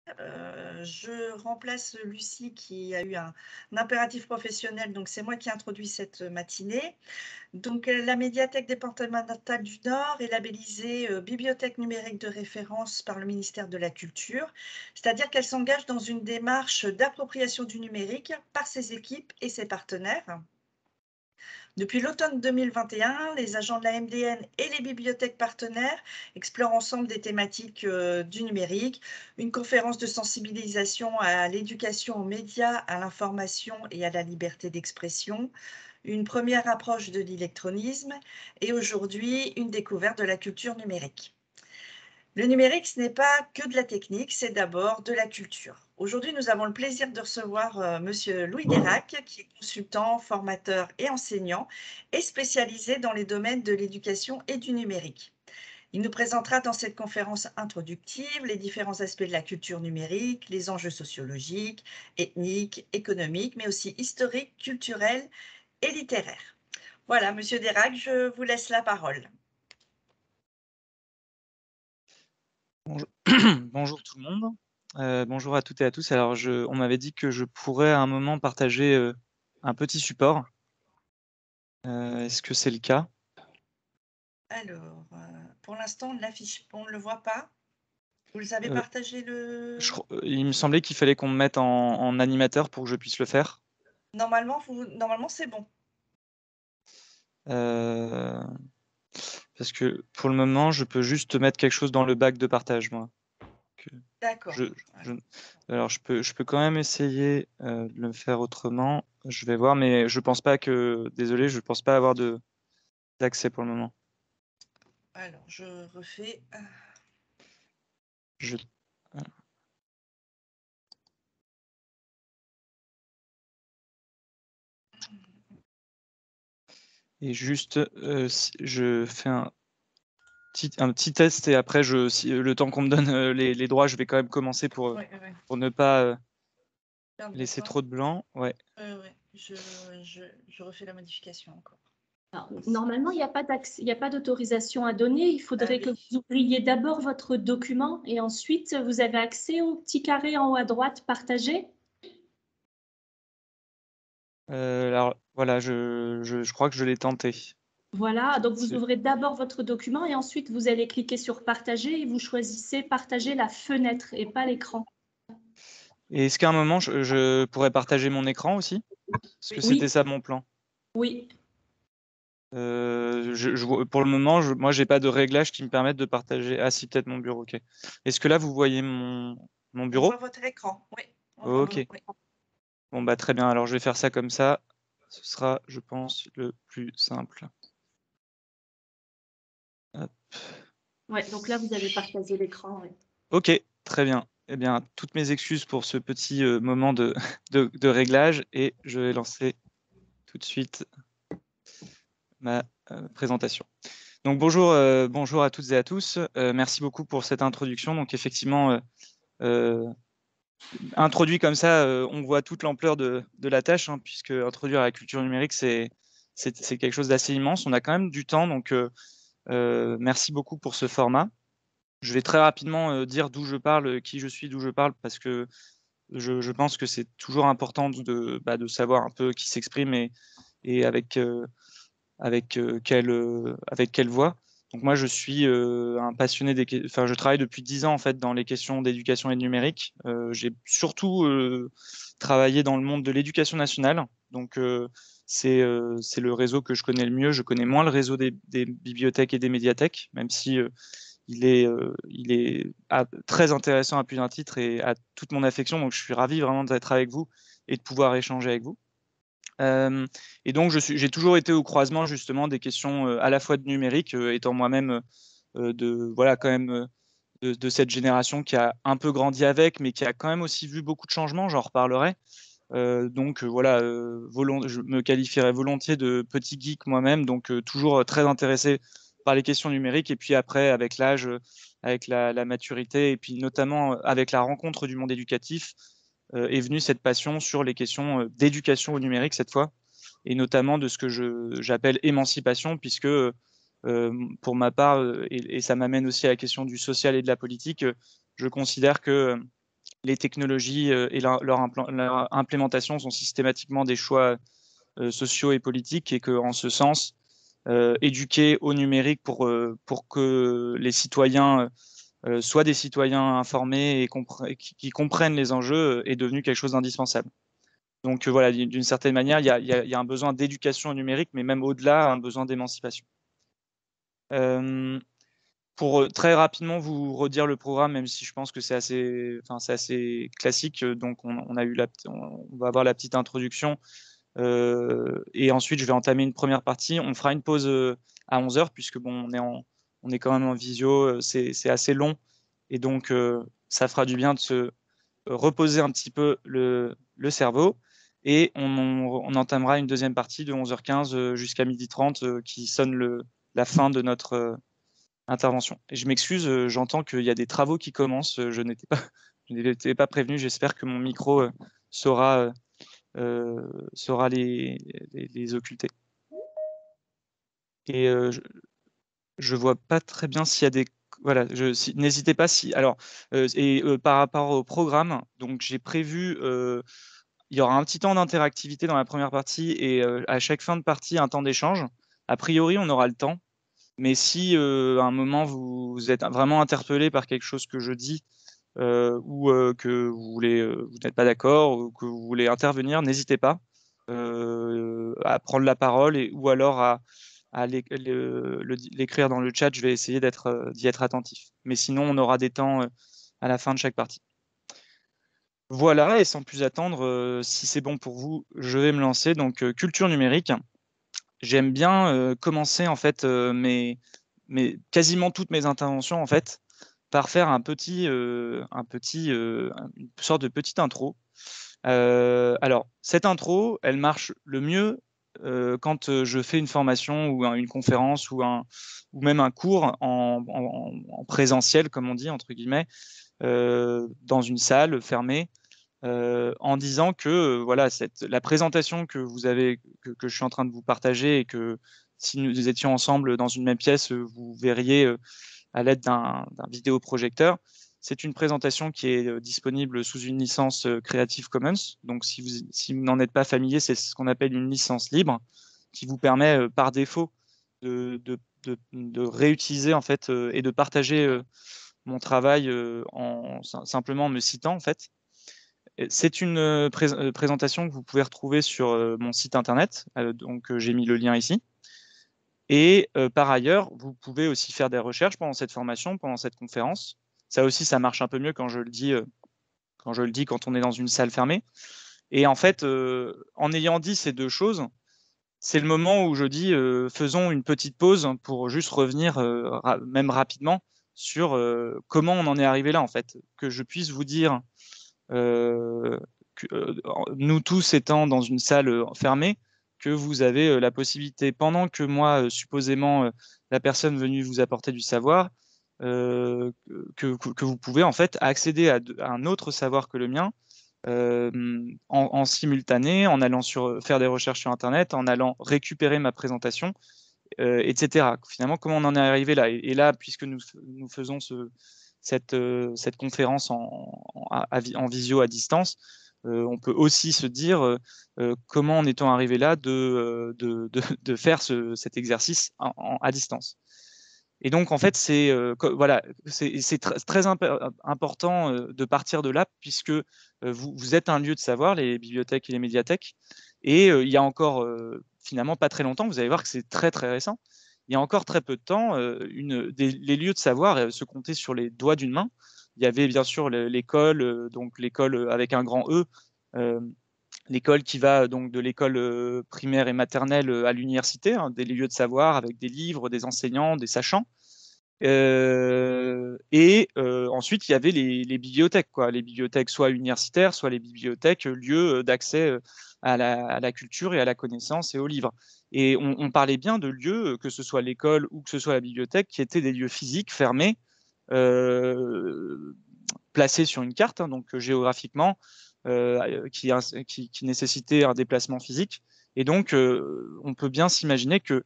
Je remplace Lucie qui a eu un impératif professionnel, donc c'est moi qui introduis cette matinée. Donc, la médiathèque départementale du Nord est labellisée, bibliothèque numérique de référence par le ministère de la Culture, c'est-à-dire qu'elle s'engage dans une démarche d'appropriation du numérique par ses équipes et ses partenaires. Depuis l'automne 2021, les agents de la MDN et les bibliothèques partenaires explorent ensemble des thématiques du numérique, une conférence de sensibilisation à l'éducation aux médias, à l'information et à la liberté d'expression, une première approche de l'électronisme et aujourd'hui une découverte de la culture numérique. Le numérique, ce n'est pas que de la technique, c'est d'abord de la culture. Aujourd'hui, nous avons le plaisir de recevoir Monsieur Louis Guérac, qui est consultant, formateur et enseignant, et spécialisé dans les domaines de l'éducation et du numérique. Il nous présentera dans cette conférence introductive les différents aspects de la culture numérique, les enjeux sociologiques, ethniques, économiques, mais aussi historiques, culturels et littéraires. Voilà, Monsieur Guérac, je vous laisse la parole. Bonjour, bonjour tout le monde. Bonjour à toutes et à tous. Alors, on m'avait dit que je pourrais à un moment partager un petit support. Est-ce que c'est le cas? Alors, pour l'instant, on ne le voit pas. Vous avez Euh, partagé le... Il me semblait qu'il fallait qu'on me mette en animateur pour que je puisse le faire. Normalement, c'est bon. Euh, Parce que pour le moment, je peux juste mettre quelque chose dans le bac de partage, moi. D'accord. Je- Alors, je peux quand même essayer de le faire autrement. Je vais voir, mais je pense pas que... Désolé, je pense pas avoir d'accès pour le moment. Alors, je refais. Je... Et juste, je fais un petit test et après, si, le temps qu'on me donne les droits, je vais quand même commencer Ouais, ouais. pour ne pas Perdre de laisser temps. trop de blanc. Ouais. Ouais. Je refais la modification encore. Alors, normalement, il n'y a pas d'autorisation à donner. Il faudrait que vous ouvriez d'abord votre document et ensuite vous avez accès au petit carré en haut à droite partagé. Alors voilà, je crois que je l'ai tenté. Voilà, donc vous ouvrez d'abord votre document et ensuite vous allez cliquer sur partager et vous choisissez partager la fenêtre et pas l'écran. Et est-ce qu'à un moment, je pourrais partager mon écran aussi? Parce que c'était ça mon plan. Oui. Pour le moment, moi, j'ai pas de réglage qui me permettent de partager. Ah si, peut-être mon bureau, ok. Est-ce que là, vous voyez mon bureau? On voit votre écran, oui. Ok. Oui. Bon, bah très bien. Alors, je vais faire ça comme ça. Ce sera, je pense, le plus simple. Hop. Ouais, donc là, vous avez partagé l'écran. Ouais. Ok, très bien. Eh bien, toutes mes excuses pour ce petit moment de réglage et je vais lancer tout de suite ma présentation. Donc bonjour, bonjour à toutes et à tous. Merci beaucoup pour cette introduction. Donc effectivement, introduit comme ça, on voit toute l'ampleur de la tâche, hein, puisque introduire la culture numérique, c'est quelque chose d'assez immense. On a quand même du temps, donc merci beaucoup pour ce format. Je vais très rapidement dire d'où je parle, qui je suis, d'où je parle, parce que je pense que c'est toujours important de savoir un peu qui s'exprime et avec quelle voix. Donc moi, je suis un passionné enfin, je travaille depuis 10 ans en fait dans les questions d'éducation et de numérique. J'ai surtout travaillé dans le monde de l'éducation nationale. Donc c'est le réseau que je connais le mieux. Je connais moins le réseau des bibliothèques et des médiathèques, même si il est très intéressant à plus d'un titre et à toute mon affection. Donc je suis ravi vraiment d'être avec vous et de pouvoir échanger avec vous. Et donc, j'ai toujours été au croisement justement des questions à la fois de numérique, étant moi-même quand même de cette génération qui a un peu grandi avec, mais qui a quand même aussi vu beaucoup de changements. J'en reparlerai. Voilà, je me qualifierais volontiers de petit geek moi-même, donc toujours très intéressé par les questions numériques. Et puis après, avec l'âge, avec la maturité, et puis notamment avec la rencontre du monde éducatif, est venue cette passion sur les questions d'éducation au numérique cette fois, et notamment de ce que j'appelle émancipation, puisque pour ma part, et ça m'amène aussi à la question du social et de la politique, je considère que les technologies et leur implémentation sont systématiquement des choix sociaux et politiques, et qu'en ce sens, éduquer au numérique pour que les citoyens soient des citoyens informés et qui comprennent les enjeux est devenu quelque chose d'indispensable. Donc voilà, d'une certaine manière, il y a un besoin d'éducation au numérique, mais même au-delà, un besoin d'émancipation. Pour très rapidement vous redire le programme, même si je pense que c'est assez classique, donc on va avoir la petite introduction, et ensuite je vais entamer une première partie. On fera une pause à 11h, puisque bon, on est quand même en visio, c'est assez long, et donc ça fera du bien de se reposer un petit peu le cerveau. Et on entamera une deuxième partie de 11h15 jusqu'à 12h30 qui sonne la fin de notre intervention. Et je m'excuse, j'entends qu'il y a des travaux qui commencent. Je n'étais pas prévenu. J'espère que mon micro saura les occulter. Et je vois pas très bien s'il y a des... Voilà, n'hésitez pas si... Alors, par rapport au programme, donc j'ai prévu... il y aura un petit temps d'interactivité dans la première partie, et à chaque fin de partie, un temps d'échange. A priori, on aura le temps. Mais si à un moment vous êtes vraiment interpellé par quelque chose que je dis, ou que vous n'êtes pas d'accord, ou que vous voulez intervenir, n'hésitez pas à prendre la parole, ou alors à l'écrire dans le chat. Je vais essayer d'y être attentif. Mais sinon, on aura des temps à la fin de chaque partie. Voilà, et sans plus attendre, si c'est bon pour vous, je vais me lancer. Donc, culture numérique. J'aime bien commencer en fait quasiment toutes mes interventions en fait par faire une sorte de petite intro. Alors cette intro, elle marche le mieux quand je fais une formation ou une conférence ou même un cours en présentiel, comme on dit entre guillemets, dans une salle fermée. En disant que voilà, la présentation que vous avez, que je suis en train de vous partager, et que si nous étions ensemble dans une même pièce, vous verriez à l'aide d'un vidéoprojecteur. C'est une présentation qui est disponible sous une licence Creative Commons. Donc, si vous n'en êtes pas familier, c'est ce qu'on appelle une licence libre, qui vous permet par défaut de réutiliser en fait et de partager mon travail simplement en me citant en fait. C'est une présentation que vous pouvez retrouver sur mon site internet, donc j'ai mis le lien ici. Et par ailleurs, vous pouvez aussi faire des recherches pendant cette formation, pendant cette conférence. Ça aussi, ça marche un peu mieux quand je le dis quand on est dans une salle fermée. Et en fait, en ayant dit ces deux choses, c'est le moment où je dis faisons une petite pause pour juste revenir même rapidement sur comment on en est arrivé là en fait, que je puisse vous dire nous tous étant dans une salle fermée, que vous avez la possibilité, pendant que moi, supposément, la personne venue vous apporter du savoir, que vous pouvez en fait accéder à un autre savoir que le mien, en simultané, en allant faire des recherches sur Internet, en allant récupérer ma présentation, etc. Finalement, comment on en est arrivé là, et là, puisque nous faisons cette conférence en visio à distance, on peut aussi se dire comment en est-on arrivé là de faire cet exercice à distance. Et donc, en fait, c'est très important de partir de là, puisque vous êtes un lieu de savoir, les bibliothèques et les médiathèques, et il y a encore finalement pas très longtemps, vous allez voir que c'est très très récent, il y a encore très peu de temps, les lieux de savoir se comptaient sur les doigts d'une main. Il y avait bien sûr l'école, donc l'école avec un grand E, l'école qui va donc de l'école primaire et maternelle à l'université, hein, des lieux de savoir avec des livres, des enseignants, des sachants. Ensuite, il y avait les bibliothèques, quoi. Les bibliothèques soit universitaires, soit les bibliothèques lieux d'accès à la culture et à la connaissance et aux livres. Et on parlait bien de lieux, que ce soit l'école ou que ce soit la bibliothèque, qui étaient des lieux physiques, fermés, placés sur une carte, hein, donc géographiquement, qui nécessitaient un déplacement physique. Et donc, on peut bien s'imaginer que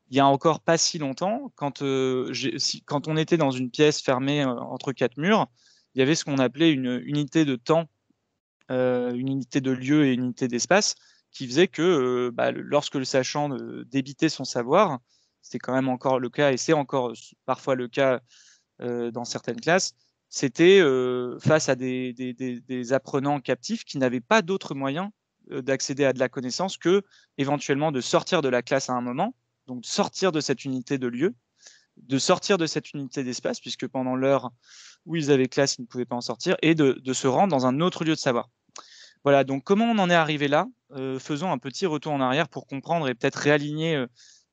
il y a encore pas si longtemps, quand on était dans une pièce fermée entre quatre murs, il y avait ce qu'on appelait une unité de temps, une unité de lieu et une unité d'espace, qui faisait que lorsque le sachant débitait son savoir, c'était quand même encore le cas, et c'est encore parfois le cas dans certaines classes, c'était face à des apprenants captifs qui n'avaient pas d'autre moyen d'accéder à de la connaissance que éventuellement de sortir de la classe à un moment, donc sortir de cette unité de lieu, de sortir de cette unité d'espace, puisque pendant l'heure où ils avaient classe, ils ne pouvaient pas en sortir, et de se rendre dans un autre lieu de savoir. Voilà, donc comment on en est arrivé là? Faisons un petit retour en arrière pour comprendre et peut-être réaligner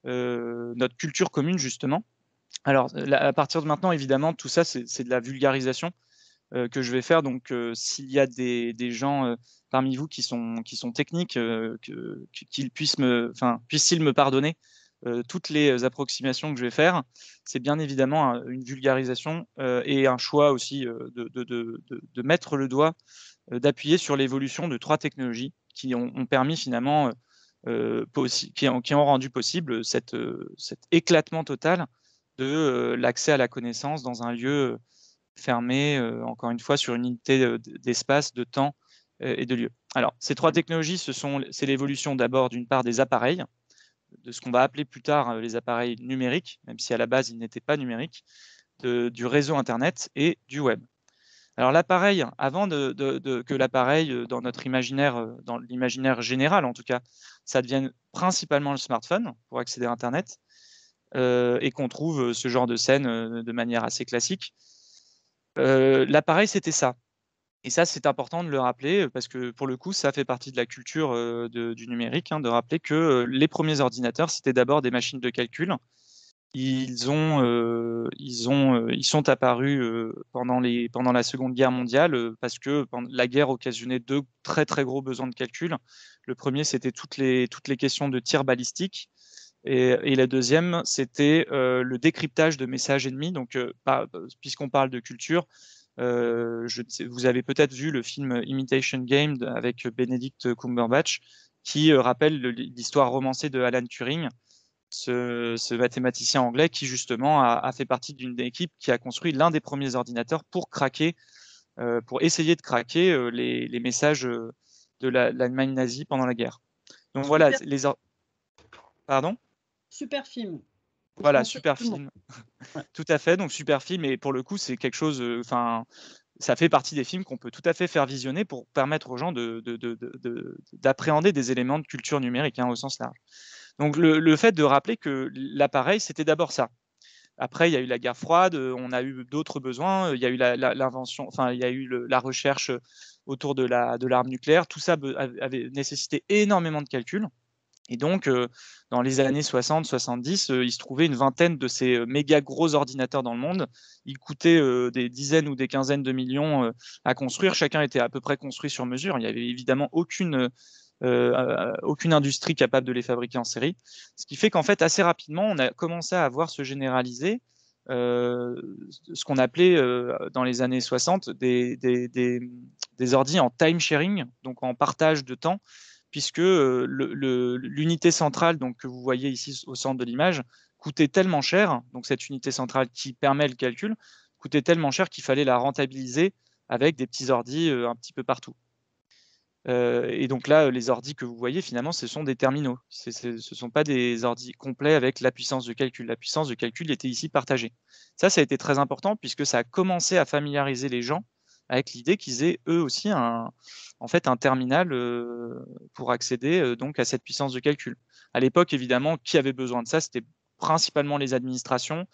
notre culture commune, justement. Alors, à partir de maintenant, évidemment, tout ça, c'est de la vulgarisation que je vais faire. Donc, s'il y a des gens parmi vous qui sont techniques, qu'ils puissent-ils me pardonner toutes les approximations que je vais faire. C'est bien évidemment une vulgarisation et un choix aussi de mettre le doigt, d'appuyer sur l'évolution de 3 technologies qui ont permis finalement, qui ont rendu possible cet éclatement total de l'accès à la connaissance dans un lieu fermé, encore une fois, sur une unité d'espace, de temps et de lieu. Alors, ces 3 technologies, c'est l'évolution d'abord d'une part des appareils, de ce qu'on va appeler plus tard les appareils numériques, même si à la base ils n'étaient pas numériques, du réseau Internet et du web. Alors l'appareil, avant que l'appareil, dans notre imaginaire, dans l'imaginaire général en tout cas, ça devienne principalement le smartphone pour accéder à Internet, et qu'on trouve ce genre de scène de manière assez classique. L'appareil, c'était ça. Et ça, c'est important de le rappeler parce que pour le coup, ça fait partie de la culture du numérique, hein, de rappeler que les premiers ordinateurs, c'était d'abord des machines de calcul. Ils sont apparus pendant la Seconde Guerre mondiale parce que la guerre occasionnait 2 très très gros besoins de calcul. Le premier, c'était toutes les questions de tir balistique. Et la deuxième, c'était le décryptage de messages ennemis. Donc, puisqu'on parle de culture, vous avez peut-être vu le film Imitation Game avec Benedict Cumberbatch, qui rappelle l'histoire romancée de Alan Turing, ce mathématicien anglais qui justement a fait partie d'une équipe qui a construit l'un des premiers ordinateurs pour essayer de craquer les messages de l'Allemagne nazie pendant la guerre. Donc voilà, Pardon ? Super film. Voilà, super film. Ouais. Tout à fait, donc super film, et pour le coup, c'est quelque chose, ça fait partie des films qu'on peut tout à fait faire visionner pour permettre aux gens d'appréhender des éléments de culture numérique, hein, au sens large. Donc le fait de rappeler que l'appareil, c'était d'abord ça. Après, il y a eu la guerre froide, on a eu d'autres besoins, il y a eu l'invention, il y a eu la recherche autour de l'arme nucléaire. Tout ça avait nécessité énormément de calculs. Et donc, dans les années 60-70, il se trouvait une vingtaine de ces méga gros ordinateurs dans le monde. Ils coûtaient des dizaines ou des quinzaines de millions à construire. Chacun était à peu près construit sur mesure. Il n'y avait évidemment aucune industrie capable de les fabriquer en série. Ce qui fait qu'en fait, assez rapidement, on a commencé à voir se généraliser ce qu'on appelait dans les années 60 des ordi en time sharing, donc en partage de temps, puisque l'unité centrale donc, que vous voyez ici au centre de l'image coûtait tellement cher, donc cette unité centrale qui permet le calcul, coûtait tellement cher qu'il fallait la rentabiliser avec des petits ordis un petit peu partout. Et donc là, les ordis que vous voyez, finalement, ce sont des terminaux. Ce ne sont pas des ordis complets avec la puissance de calcul. La puissance de calcul était ici partagée. Ça a été très important puisque ça a commencé à familiariser les gens avec l'idée qu'ils aient eux aussi un terminal pour accéder donc à cette puissance de calcul. À l'époque, évidemment, qui avait besoin de ça? C'était principalement les administrations,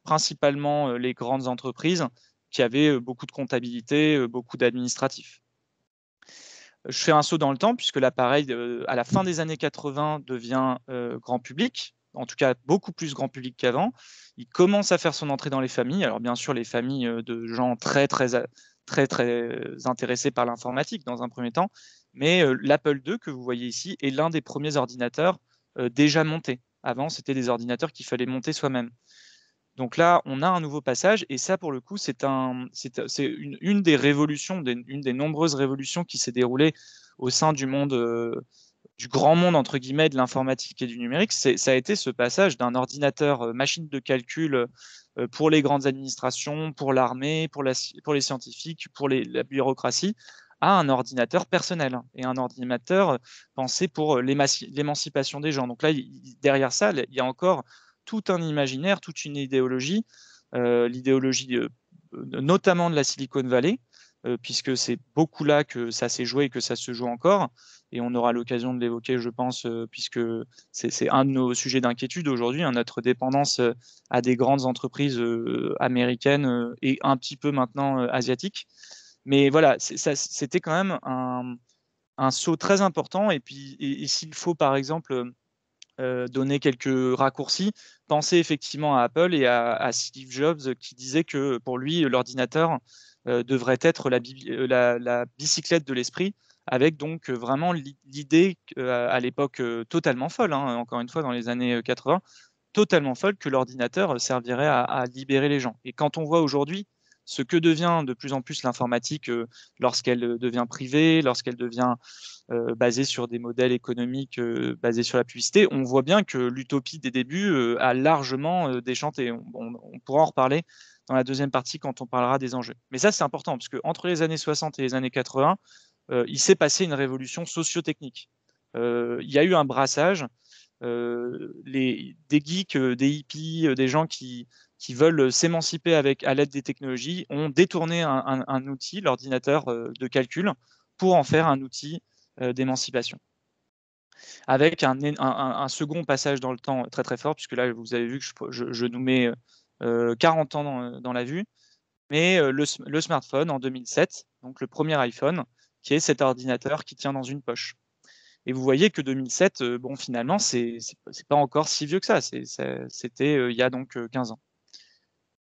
principalement les grandes entreprises qui avaient beaucoup de comptabilité, beaucoup d'administratifs. Je fais un saut dans le temps puisque l'appareil, à la fin des années 80, devient grand public, en tout cas beaucoup plus grand public qu'avant. Il commence à faire son entrée dans les familles. Alors bien sûr, les familles de gens très intéressés par l'informatique dans un premier temps, mais l'Apple II que vous voyez ici est l'un des premiers ordinateurs déjà montés. Avant, c'était des ordinateurs qu'il fallait monter soi-même. Donc là, on a un nouveau passage, et ça, pour le coup, c'est une des révolutions, une des nombreuses révolutions qui s'est déroulée au sein du monde du grand monde, entre guillemets, de l'informatique et du numérique, ça a été ce passage d'un ordinateur machine de calcul pour les grandes administrations, pour l'armée, pour les scientifiques, pour la bureaucratie, à un ordinateur personnel et un ordinateur pensé pour l'émancipation des gens. Donc là, derrière ça, il y a encore tout un imaginaire, toute une idéologie, l'idéologie notamment de la Silicon Valley, puisque c'est beaucoup là que ça s'est joué et que ça se joue encore. Et on aura l'occasion de l'évoquer, je pense, puisque c'est un de nos sujets d'inquiétude aujourd'hui, hein, notre dépendance à des grandes entreprises américaines et un petit peu maintenant asiatiques. Mais voilà, c'était quand même un saut très important. Et puis, et s'il faut, par exemple, donner quelques raccourcis, pensez effectivement à Apple et à Steve Jobs qui disait que pour lui, l'ordinateur devrait être la bicyclette de l'esprit, avec donc vraiment l'idée à l'époque totalement folle, hein, encore une fois dans les années 80, totalement folle, que l'ordinateur servirait à libérer les gens. Et quand on voit aujourd'hui ce que devient de plus en plus l'informatique lorsqu'elle devient privée, lorsqu'elle devient basée sur des modèles économiques basés sur la publicité, on voit bien que l'utopie des débuts a largement déchanté. On pourra en reparler dans la deuxième partie quand on parlera des enjeux. Mais ça, c'est important, parce qu'entre les années 60 et les années 80, il s'est passé une révolution socio-technique. Il y a eu un brassage, des geeks, des hippies, des gens qui veulent s'émanciper à l'aide des technologies, ont détourné un outil, l'ordinateur de calcul, pour en faire un outil d'émancipation. Avec un second passage dans le temps très très fort, puisque là, vous avez vu que je nous mets 40 ans dans la vue, mais le smartphone en 2007, donc le premier iPhone, qui est cet ordinateur qui tient dans une poche. Et vous voyez que 2007, bon, finalement, c'est pas encore si vieux que ça. C'était il y a donc 15 ans.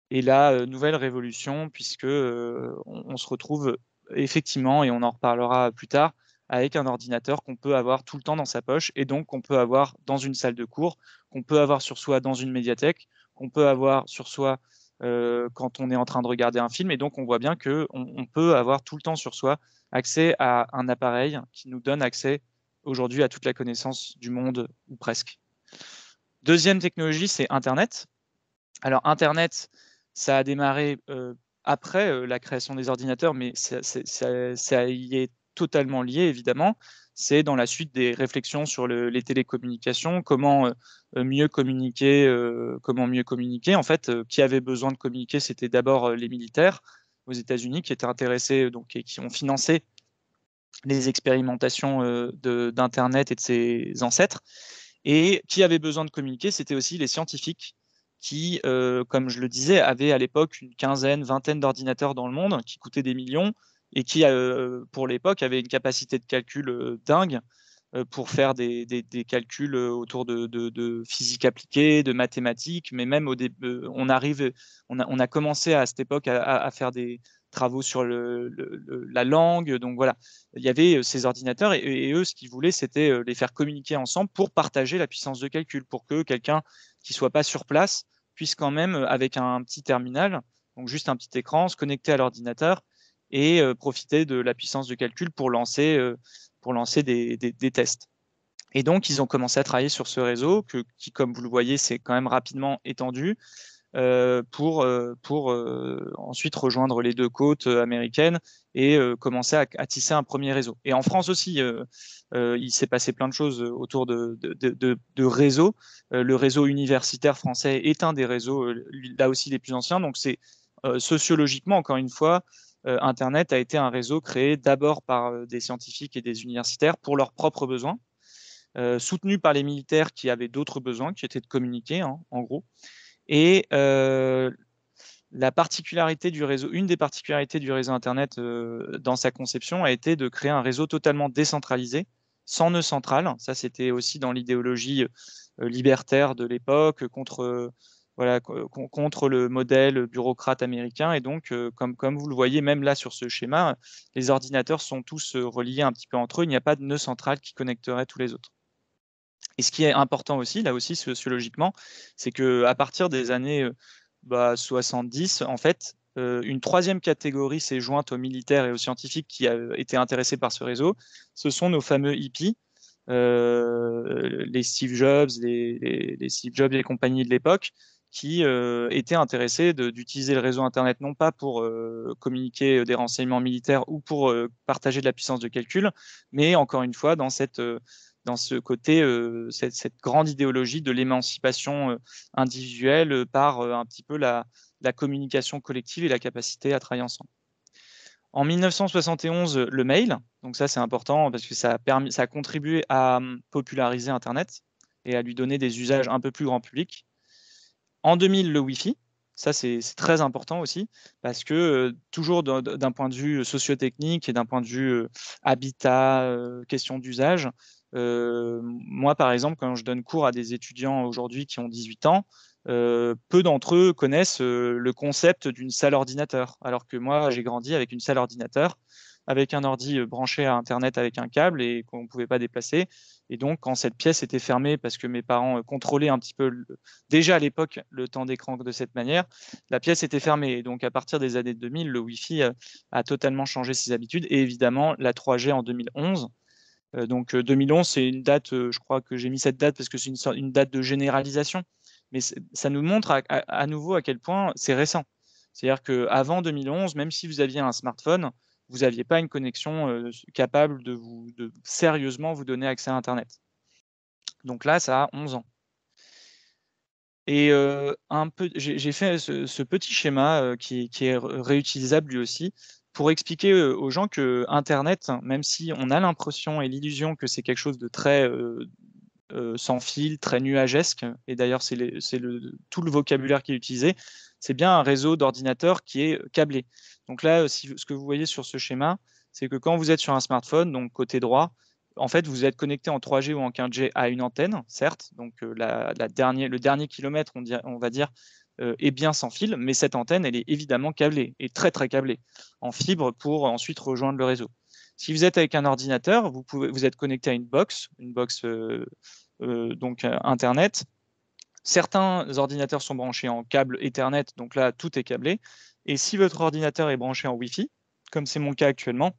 Et là, nouvelle révolution, puisque on se retrouve effectivement, et on en reparlera plus tard, avec un ordinateur qu'on peut avoir tout le temps dans sa poche, et donc qu'on peut avoir dans une salle de cours, qu'on peut avoir sur soi dans une médiathèque, qu'on peut avoir sur soi quand on est en train de regarder un film. Et donc, on voit bien qu'on peut avoir tout le temps sur soi accès à un appareil qui nous donne accès aujourd'hui à toute la connaissance du monde, ou presque. Deuxième technologie, c'est Internet. Alors, Internet, ça a démarré après la création des ordinateurs, mais ça y est totalement lié, évidemment. C'est dans la suite des réflexions sur les télécommunications, comment mieux communiquer. En fait, qui avait besoin de communiquer, c'était d'abord les militaires aux États-Unis qui étaient intéressés et qui ont financé les expérimentations d'Internet et de ses ancêtres. Et qui avait besoin de communiquer, c'était aussi les scientifiques qui, comme je le disais, avaient à l'époque une quinzaine, vingtaine d'ordinateurs dans le monde qui coûtaient des millions et qui, pour l'époque, avaient une capacité de calcul dingue pour faire des calculs autour de physique appliquée, de mathématiques, mais même on a commencé à cette époque à faire des travaux sur la langue. Donc voilà, il y avait ces ordinateurs et eux, ce qu'ils voulaient, c'était les faire communiquer ensemble pour partager la puissance de calcul, pour que quelqu'un qui ne soit pas sur place puisse quand même, avec un petit terminal, donc juste un petit écran, se connecter à l'ordinateur et profiter de la puissance de calcul pour lancer des tests. Et donc, ils ont commencé à travailler sur ce réseau qui, comme vous le voyez, s'est quand même rapidement étendu pour ensuite rejoindre les deux côtes américaines et commencer à tisser un premier réseau. Et en France aussi, il s'est passé plein de choses autour de réseaux. Le réseau universitaire français est un des réseaux, là aussi, les plus anciens. Donc, c'est sociologiquement, encore une fois, Internet a été un réseau créé d'abord par des scientifiques et des universitaires pour leurs propres besoins, soutenu par les militaires qui avaient d'autres besoins, qui étaient de communiquer, hein, en gros. Et la particularité du réseau, une des particularités du réseau Internet dans sa conception a été de créer un réseau totalement décentralisé, sans nœud central. Ça, c'était aussi dans l'idéologie libertaire de l'époque, contre le modèle bureaucrate américain. Et donc, comme vous le voyez, même là sur ce schéma, les ordinateurs sont tous reliés un petit peu entre eux. Il n'y a pas de nœud central qui connecterait tous les autres. Et ce qui est important aussi, là aussi sociologiquement, c'est qu'à partir des années 70, en fait, une troisième catégorie s'est jointe aux militaires et aux scientifiques qui été intéressés par ce réseau. Ce sont nos fameux hippies les Steve Jobs, les Steve Jobs et compagnie de l'époque, qui étaient intéressés d'utiliser le réseau Internet non pas pour communiquer des renseignements militaires ou pour partager de la puissance de calcul, mais encore une fois dans ce côté, cette grande idéologie de l'émancipation individuelle par un petit peu la communication collective et la capacité à travailler ensemble. En 1971, le mail, donc ça c'est important parce que ça a contribué à populariser Internet et à lui donner des usages un peu plus grand public. En 2000, le Wi-Fi, ça c'est très important aussi parce que toujours d'un point de vue sociotechnique et d'un point de vue habitat, question d'usage, moi par exemple quand je donne cours à des étudiants aujourd'hui qui ont 18 ans, peu d'entre eux connaissent le concept d'une salle ordinateur, alors que moi j'ai grandi avec une salle ordinateur, avec un ordi branché à Internet avec un câble et qu'on ne pouvait pas déplacer. Et donc, quand cette pièce était fermée parce que mes parents contrôlaient un petit peu, déjà à l'époque, le temps d'écran de cette manière, la pièce était fermée. Et donc, à partir des années 2000, le Wi-Fi a totalement changé ses habitudes. Et évidemment, la 3G en 2011. Donc, 2011, c'est une date, je crois que j'ai mis cette date parce que c'est une date de généralisation. Mais ça nous montre à nouveau à quel point c'est récent. C'est-à-dire qu'avant 2011, même si vous aviez un smartphone, vous n'aviez pas une connexion capable de sérieusement vous donner accès à Internet. Donc là, ça a 11 ans. Et j'ai fait ce petit schéma qui est réutilisable lui aussi pour expliquer aux gens que Internet, même si on a l'impression et l'illusion que c'est quelque chose de très sans fil, très nuagesque, et d'ailleurs c'est tout le vocabulaire qui est utilisé, c'est bien un réseau d'ordinateurs qui est câblé. Donc là, ce que vous voyez sur ce schéma, c'est que quand vous êtes sur un smartphone, donc côté droit, en fait, vous êtes connecté en 3G ou en 4G à une antenne, certes, donc le dernier kilomètre, on va dire, est bien sans fil, mais cette antenne, elle est évidemment câblée, et très très câblée, en fibre pour ensuite rejoindre le réseau. Si vous êtes avec un ordinateur, vous êtes connecté à une box donc Internet. Certains ordinateurs sont branchés en câble Ethernet, donc là, tout est câblé. Et si votre ordinateur est branché en Wi-Fi, comme c'est mon cas actuellement,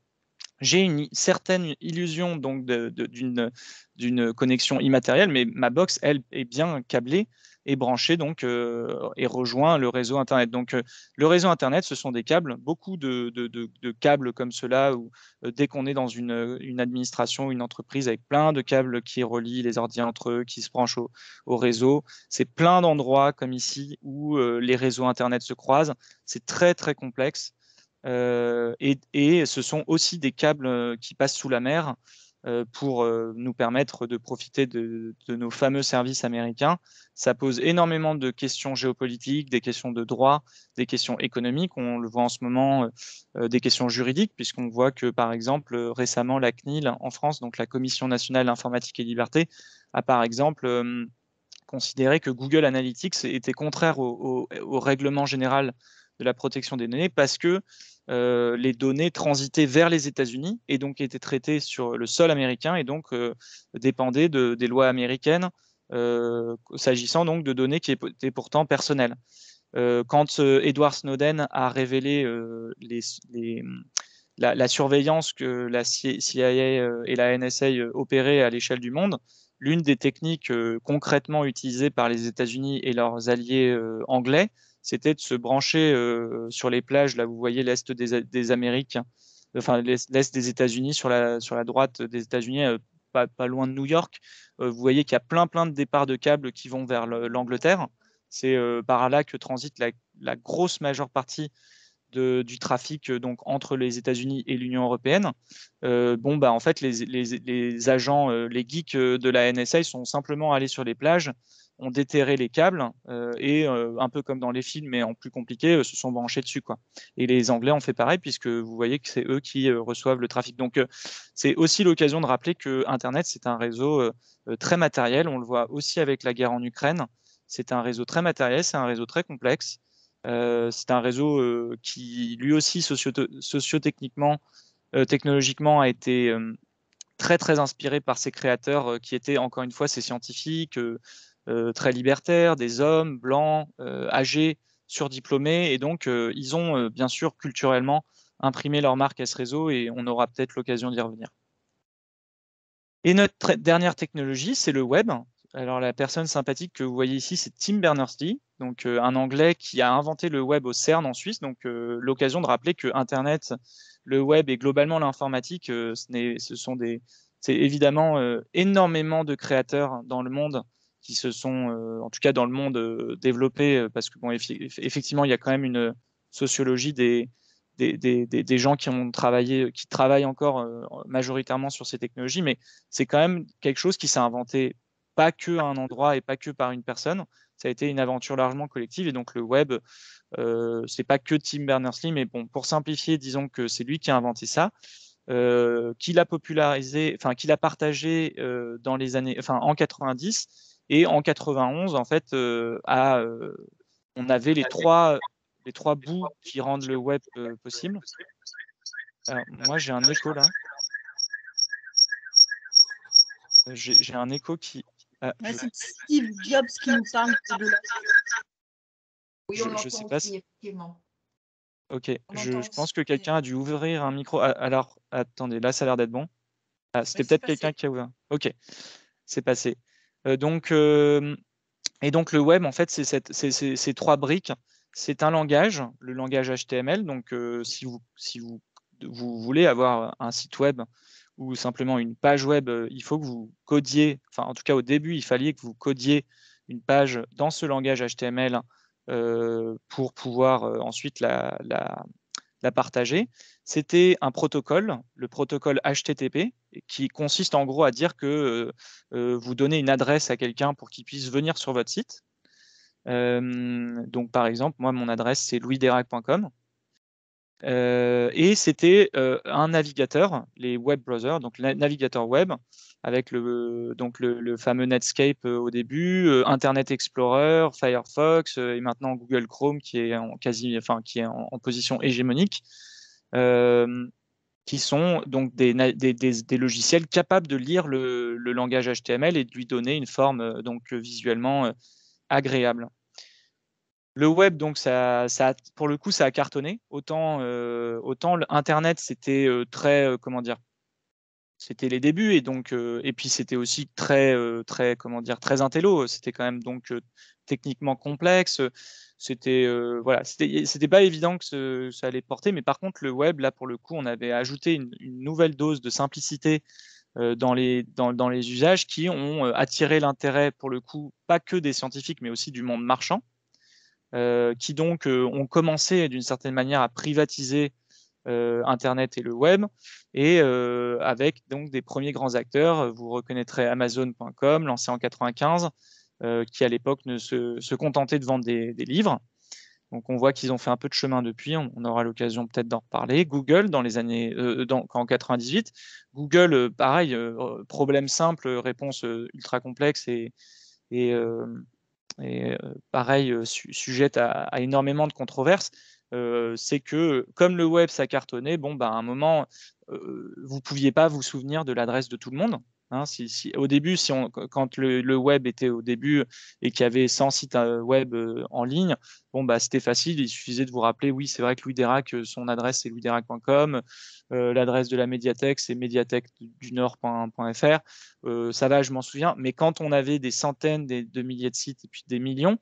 j'ai une certaine illusion donc d'une connexion immatérielle, mais ma box, elle, est bien câblée et branchée donc, et rejoint le réseau Internet. Donc, le réseau Internet, ce sont des câbles, beaucoup de câbles comme cela, où dès qu'on est dans une administration, une entreprise avec plein de câbles qui relient les ordi entre eux, qui se branchent au réseau, c'est plein d'endroits comme ici où les réseaux Internet se croisent. C'est très, très complexe. Et ce sont aussi des câbles qui passent sous la mer pour nous permettre de profiter de nos fameux services américains. Ça pose énormément de questions géopolitiques, des questions de droit, des questions économiques. On le voit en ce moment, des questions juridiques, puisqu'on voit que, par exemple, récemment, la CNIL en France, donc la Commission nationale informatique et liberté, a par exemple considéré que Google Analytics était contraire au règlement général de la protection des données parce que les données transitaient vers les États-Unis et donc étaient traitées sur le sol américain et donc dépendaient des lois américaines s'agissant donc de données qui étaient pourtant personnelles. Quand Edward Snowden a révélé la surveillance que la CIA et la NSA opéraient à l'échelle du monde, l'une des techniques concrètement utilisées par les États-Unis et leurs alliés anglais, c'était de se brancher sur les plages. Là, vous voyez l'est des Amériques, enfin l'est des États-Unis sur la droite des États-Unis, pas loin de New York. Vous voyez qu'il y a plein de départs de câbles qui vont vers l'Angleterre. C'est par là que transite la grosse majeure partie du trafic donc entre les États-Unis et l'Union européenne. En fait, les agents, les geeks de la NSA sont simplement allés sur les plages, ont déterré les câbles et un peu comme dans les films, mais en plus compliqué, se sont branchés dessus, quoi. Et les Anglais ont fait pareil puisque vous voyez que c'est eux qui reçoivent le trafic. Donc, c'est aussi l'occasion de rappeler que Internet, c'est un réseau très matériel. On le voit aussi avec la guerre en Ukraine. C'est un réseau très matériel, c'est un réseau très complexe. C'est un réseau qui, lui aussi, sociotechniquement, technologiquement, a été très, très inspiré par ses créateurs qui étaient, encore une fois, ces scientifiques très libertaires, des hommes blancs, âgés, surdiplômés. Et donc, ils ont, bien sûr, culturellement, imprimé leur marque à ce réseau et on aura peut-être l'occasion d'y revenir. Et notre dernière technologie, c'est le web. Alors, la personne sympathique que vous voyez ici, c'est Tim Berners-Lee, donc un Anglais qui a inventé le web au CERN en Suisse. Donc, l'occasion de rappeler que Internet, le web et globalement l'informatique, c'est évidemment énormément de créateurs dans le monde qui se sont, en tout cas dans le monde, développés, parce que bon, effectivement, il y a quand même une sociologie des gens qui ont travaillé, qui travaillent encore majoritairement sur ces technologies, mais c'est quand même quelque chose qui s'est inventé pas que à un endroit et pas que par une personne. Ça a été une aventure largement collective, et donc le web, c'est pas que Tim Berners-Lee, mais bon, pour simplifier, disons que c'est lui qui a inventé ça, qui l'a popularisé, enfin qui l'a partagé dans les années, enfin en 90, et en 91, en fait, on avait les trois bouts qui rendent le web possible. Alors, moi, j'ai un écho là. J'ai un écho qui. C'est Steve Jobs qui nous parle de la. Oui, on je sais l'entend pas aussi, effectivement. Ok, je pense que quelqu'un a dû ouvrir un micro. Alors, attendez, là, ça a l'air d'être bon. C'était peut-être quelqu'un qui a ouvert. Ok, c'est passé. Et donc, le web, en fait, c'est ces trois briques. C'est un langage, le langage HTML. Donc, si vous voulez avoir un site web ou simplement une page web, il faut que vous codiez, enfin, en tout cas, au début, il fallait que vous codiez une page dans ce langage HTML pour pouvoir ensuite la partager. C'était un protocole, le protocole HTTP, qui consiste en gros à dire que vous donnez une adresse à quelqu'un pour qu'il puisse venir sur votre site. Donc, par exemple, moi, mon adresse, c'est louisderac.com. Et c'était un navigateur, les web browsers, donc navigateur web, avec le fameux Netscape au début, Internet Explorer, Firefox, et maintenant Google Chrome qui est en position hégémonique, qui sont donc des logiciels capables de lire le langage HTML et de lui donner une forme visuellement agréable. Le web, donc, pour le coup, ça a cartonné. Autant Internet, c'était comment dire, c'était les débuts, et donc et puis c'était aussi très comment dire, très intello. C'était quand même donc techniquement complexe. C'était voilà, c'était pas évident que ça allait porter, mais par contre le web, là pour le coup, on avait ajouté une nouvelle dose de simplicité dans les usages qui ont attiré l'intérêt pour le coup, pas que des scientifiques, mais aussi du monde marchand. Qui donc ont commencé d'une certaine manière à privatiser Internet et le web, et avec donc des premiers grands acteurs. Vous reconnaîtrez Amazon.com, lancé en 95, qui à l'époque ne se contentait de vendre des livres. Donc on voit qu'ils ont fait un peu de chemin depuis, on aura l'occasion peut-être d'en reparler. Google, dans les années, en 98, Google, pareil, problème simple, réponse ultra complexe, et pareil, sujette à énormément de controverses. C'est que comme le web ça cartonnait, bon, à un moment, vous ne pouviez pas vous souvenir de l'adresse de tout le monde. Hein, au début, quand le web était au début et qu'il y avait 100 sites web en ligne, bon, c'était facile, il suffisait de vous rappeler, oui, c'est vrai que Louis Derac, son adresse c'est louisderac.com, l'adresse de la médiathèque c'est médiathèque-du-nord.fr, ça va, je m'en souviens, mais quand on avait des centaines de milliers de sites et puis des millions,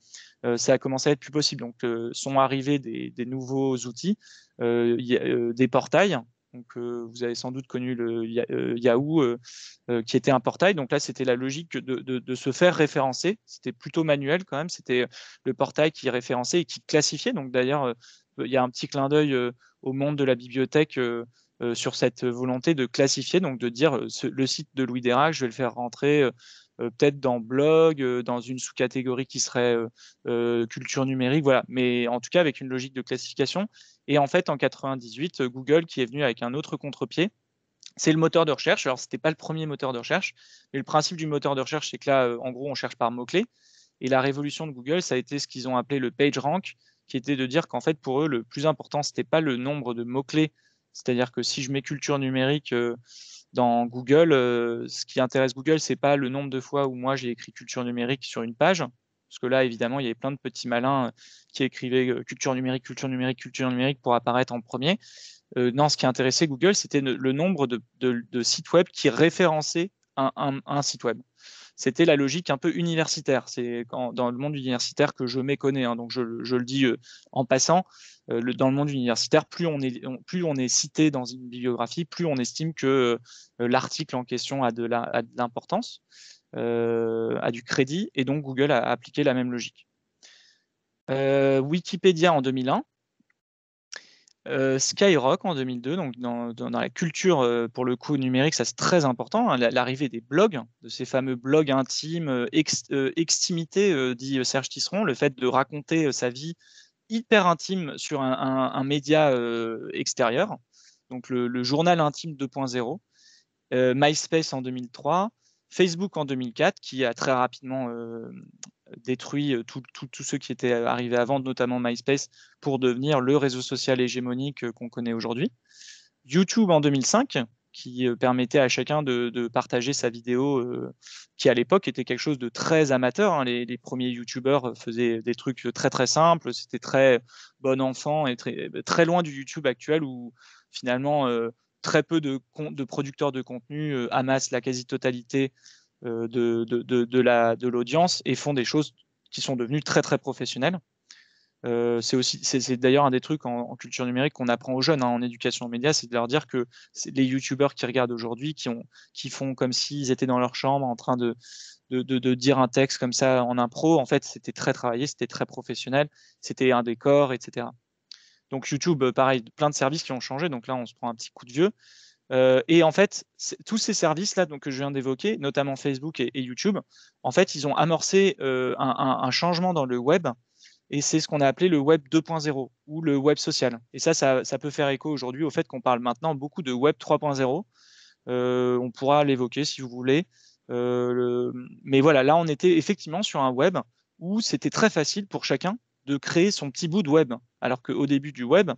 ça a commencé à être plus possible. Donc, sont arrivés des nouveaux outils, des portails. Donc, vous avez sans doute connu le Yahoo, qui était un portail. Donc là, c'était la logique de se faire référencer. C'était plutôt manuel quand même. C'était le portail qui référençait et qui classifiait. Donc d'ailleurs, il y a un petit clin d'œil au monde de la bibliothèque sur cette volonté de classifier, donc de dire le site de Louis Derac, je vais le faire rentrer peut-être dans blog, dans une sous-catégorie qui serait culture numérique, voilà. Mais en tout cas, avec une logique de classification. Et en fait, en 98, Google, qui est venu avec un autre contre-pied, c'est le moteur de recherche. Alors, ce n'était pas le premier moteur de recherche, mais le principe du moteur de recherche, c'est que là, en gros, on cherche par mots-clés. Et la révolution de Google, ça a été ce qu'ils ont appelé le PageRank, qui était de dire qu'en fait, pour eux, le plus important, ce n'était pas le nombre de mots-clés. C'est-à-dire que si je mets culture numérique dans Google, ce qui intéresse Google, ce n'est pas le nombre de fois où moi j'ai écrit culture numérique sur une page, parce que là, évidemment, il y avait plein de petits malins qui écrivaient culture numérique, culture numérique, culture numérique pour apparaître en premier. Non, ce qui intéressait Google, c'était le nombre de sites web qui référençaient un site web. C'était la logique un peu universitaire. C'est dans le monde universitaire que je méconnais, hein, donc je le dis en passant. Dans le monde universitaire, plus on est cité dans une bibliographie, plus on estime que l'article en question a de l'importance, a du crédit, et donc Google a appliqué la même logique. Wikipédia en 2001. Skyrock en 2002, donc dans la culture, pour le coup, numérique, ça c'est très important, hein, l'arrivée des blogs, de ces fameux blogs intimes, extimité, dit Serge Tisseron, le fait de raconter sa vie hyper intime sur un média extérieur, donc le journal intime 2.0, MySpace en 2003, Facebook en 2004, qui a très rapidement détruit tous ceux qui étaient arrivés avant, notamment MySpace, pour devenir le réseau social hégémonique qu'on connaît aujourd'hui. YouTube en 2005, qui permettait à chacun de partager sa vidéo, qui à l'époque était quelque chose de très amateur, hein. Les premiers YouTubeurs faisaient des trucs très très simples, c'était très bon enfant et très loin du YouTube actuel où finalement très peu de producteurs de contenu amassent la quasi-totalité de l'audience et font des choses qui sont devenues très très professionnelles. C'est d'ailleurs un des trucs en culture numérique qu'on apprend aux jeunes, hein, en éducation aux médias, c'est de leur dire que les youtubeurs qui regardent aujourd'hui, qui font comme s'ils étaient dans leur chambre en train de dire un texte comme ça en impro, en fait c'était très travaillé, c'était très professionnel, c'était un décor, etc. Donc YouTube, pareil, plein de services qui ont changé, donc là on se prend un petit coup de vieux. Et en fait, tous ces services-là que je viens d'évoquer, notamment Facebook et YouTube, en fait, ils ont amorcé un changement dans le web, et c'est ce qu'on a appelé le web 2.0 ou le web social. Et ça peut faire écho aujourd'hui au fait qu'on parle maintenant beaucoup de web 3.0. On pourra l'évoquer si vous voulez. Mais voilà, là, on était effectivement sur un web où c'était très facile pour chacun de créer son petit bout de web. Alors qu'au début du web,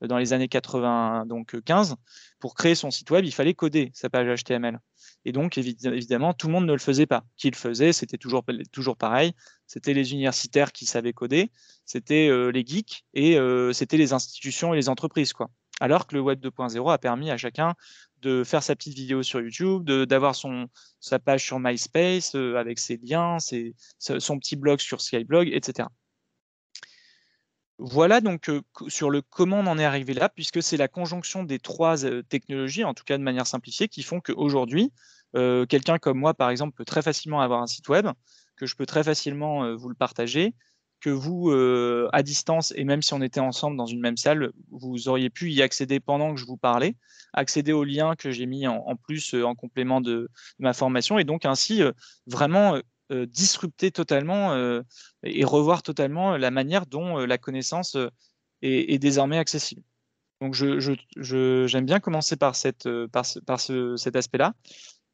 dans les années 95, pour créer son site web, il fallait coder sa page HTML. Et donc, évidemment, tout le monde ne le faisait pas. Qui le faisait, c'était toujours pareil. C'était les universitaires qui savaient coder, c'était les geeks, et c'était les institutions et les entreprises, quoi. Alors que le web 2.0 a permis à chacun de faire sa petite vidéo sur YouTube, d'avoir sa page sur MySpace avec ses liens, son petit blog sur Skyblog, etc. Voilà donc sur le comment on en est arrivé là, puisque c'est la conjonction des trois technologies, en tout cas de manière simplifiée, qui font qu'aujourd'hui, quelqu'un comme moi, par exemple, peut très facilement avoir un site web, que je peux très facilement vous le partager, que vous, à distance, et même si on était ensemble dans une même salle, vous auriez pu y accéder pendant que je vous parlais, accéder aux liens que j'ai mis en plus en complément de ma formation, et donc ainsi vraiment disrupter totalement et revoir totalement la manière dont la connaissance est désormais accessible. Donc j'aime bien commencer par cet aspect-là.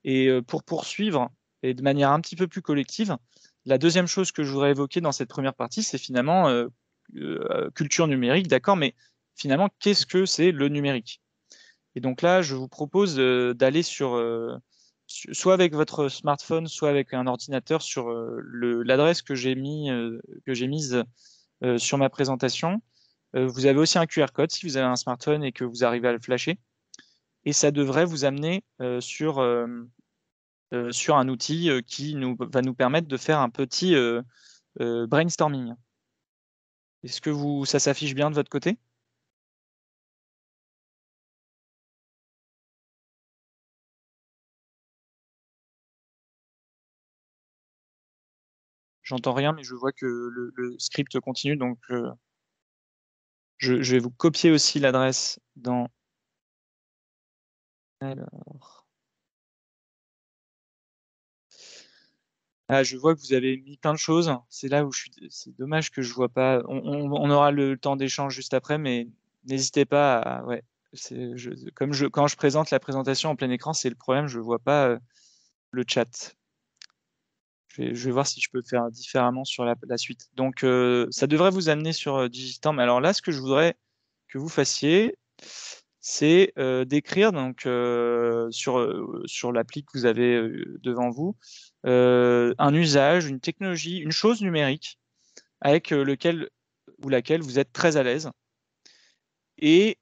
Et pour poursuivre, et de manière un petit peu plus collective, la deuxième chose que je voudrais évoquer dans cette première partie, c'est finalement culture numérique, d'accord, mais finalement, qu'est-ce que c'est le numérique? Et donc là, je vous propose d'aller soit avec votre smartphone, soit avec un ordinateur sur l'adresse que j'ai mise sur ma présentation. Vous avez aussi un QR code si vous avez un smartphone et que vous arrivez à le flasher. Et ça devrait vous amener sur un outil qui va nous permettre de faire un petit brainstorming. Est-ce que ça s'affiche bien de votre côté? J'entends rien, mais je vois que le script continue, donc je vais vous copier aussi l'adresse dans... Alors... Ah, je vois que vous avez mis plein de choses. C'est là où c'est dommage que je vois pas. On aura le temps d'échange juste après, mais n'hésitez pas à... Ouais, quand je présente la présentation en plein écran, c'est le problème, je vois pas le chat. Je vais voir si je peux faire différemment sur la suite. Donc, ça devrait vous amener sur Digital. Mais alors là, ce que je voudrais que vous fassiez, c'est d'écrire donc sur l'appli que vous avez devant vous un usage, une technologie, une chose numérique avec lequel ou laquelle vous êtes très à l'aise, et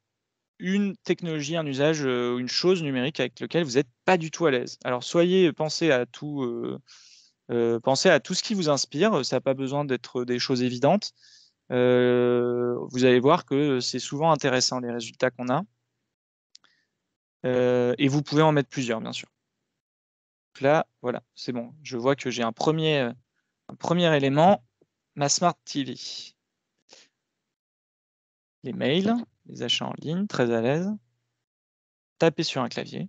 une technologie, un usage, une chose numérique avec lequel vous n'êtes pas du tout à l'aise. Alors, pensez à tout ce qui vous inspire. Ça n'a pas besoin d'être des choses évidentes. Vous allez voir que c'est souvent intéressant les résultats qu'on a. Et vous pouvez en mettre plusieurs, bien sûr. Donc là, voilà, c'est bon. Je vois que j'ai un premier élément, ma Smart TV. Les mails, les achats en ligne, très à l'aise. Taper sur un clavier.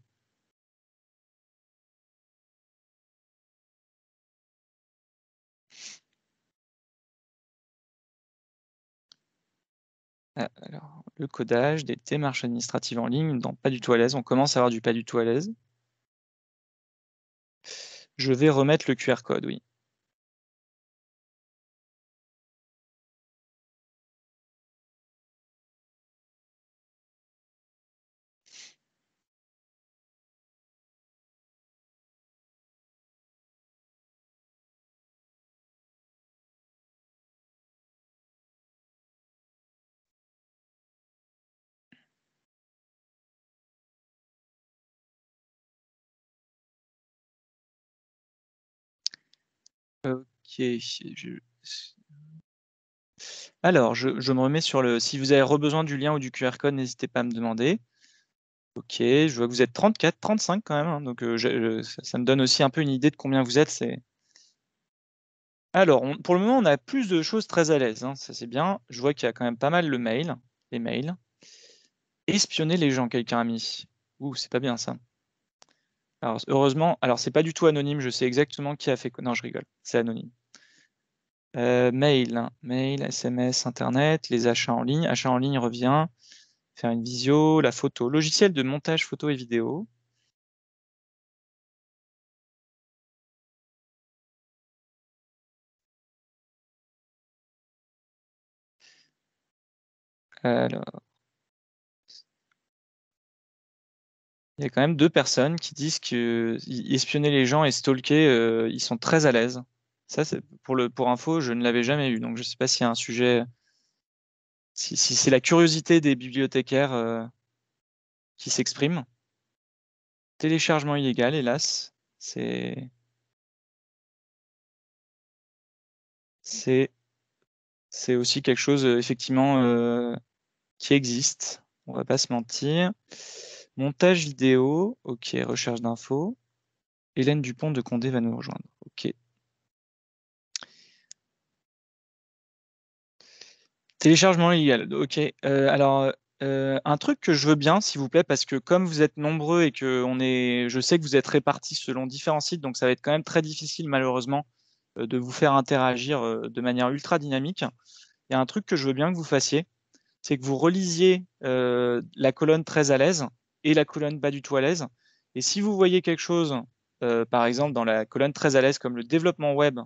Alors, le codage des démarches administratives en ligne, non, pas du tout à l'aise. On commence à avoir du pas du tout à l'aise. Je vais remettre le QR code, oui. Ok. Alors, je me remets sur le... Si vous avez besoin du lien ou du QR code, n'hésitez pas à me demander. Ok, je vois que vous êtes 34, 35 quand même, hein, donc ça me donne aussi un peu une idée de combien vous êtes. Alors, pour le moment, on a plus de choses très à l'aise, hein, ça c'est bien. Je vois qu'il y a quand même pas mal les mails. Espionner les gens, quelqu'un a mis. Ouh, c'est pas bien ça. Alors, heureusement, c'est pas du tout anonyme, je sais exactement qui a fait... Non, je rigole, c'est anonyme. Mail, SMS, Internet, les achats en ligne. Achat en ligne revient. Faire une visio, la photo. Logiciel de montage photo et vidéo. Alors, il y a quand même 2 personnes qui disent que espionner les gens et stalker, ils sont très à l'aise. Ça, c'est pour info, je ne l'avais jamais eu, donc je ne sais pas s'il y a un sujet, si c'est la curiosité des bibliothécaires qui s'exprime. Téléchargement illégal, hélas, c'est aussi quelque chose effectivement qui existe. On va pas se mentir. Montage vidéo, ok, recherche d'infos. Hélène Dupont de Condé va nous rejoindre. Ok. Téléchargement illégal. Ok. Alors, un truc que je veux bien, s'il vous plaît, parce que comme vous êtes nombreux et que je sais que vous êtes répartis selon différents sites, donc ça va être quand même très difficile, malheureusement, de vous faire interagir de manière ultra dynamique. Il y a un truc que je veux bien que vous fassiez, c'est que vous relisiez la colonne très à l'aise et la colonne pas du tout à l'aise. Et si vous voyez quelque chose, par exemple, dans la colonne très à l'aise, comme le développement web,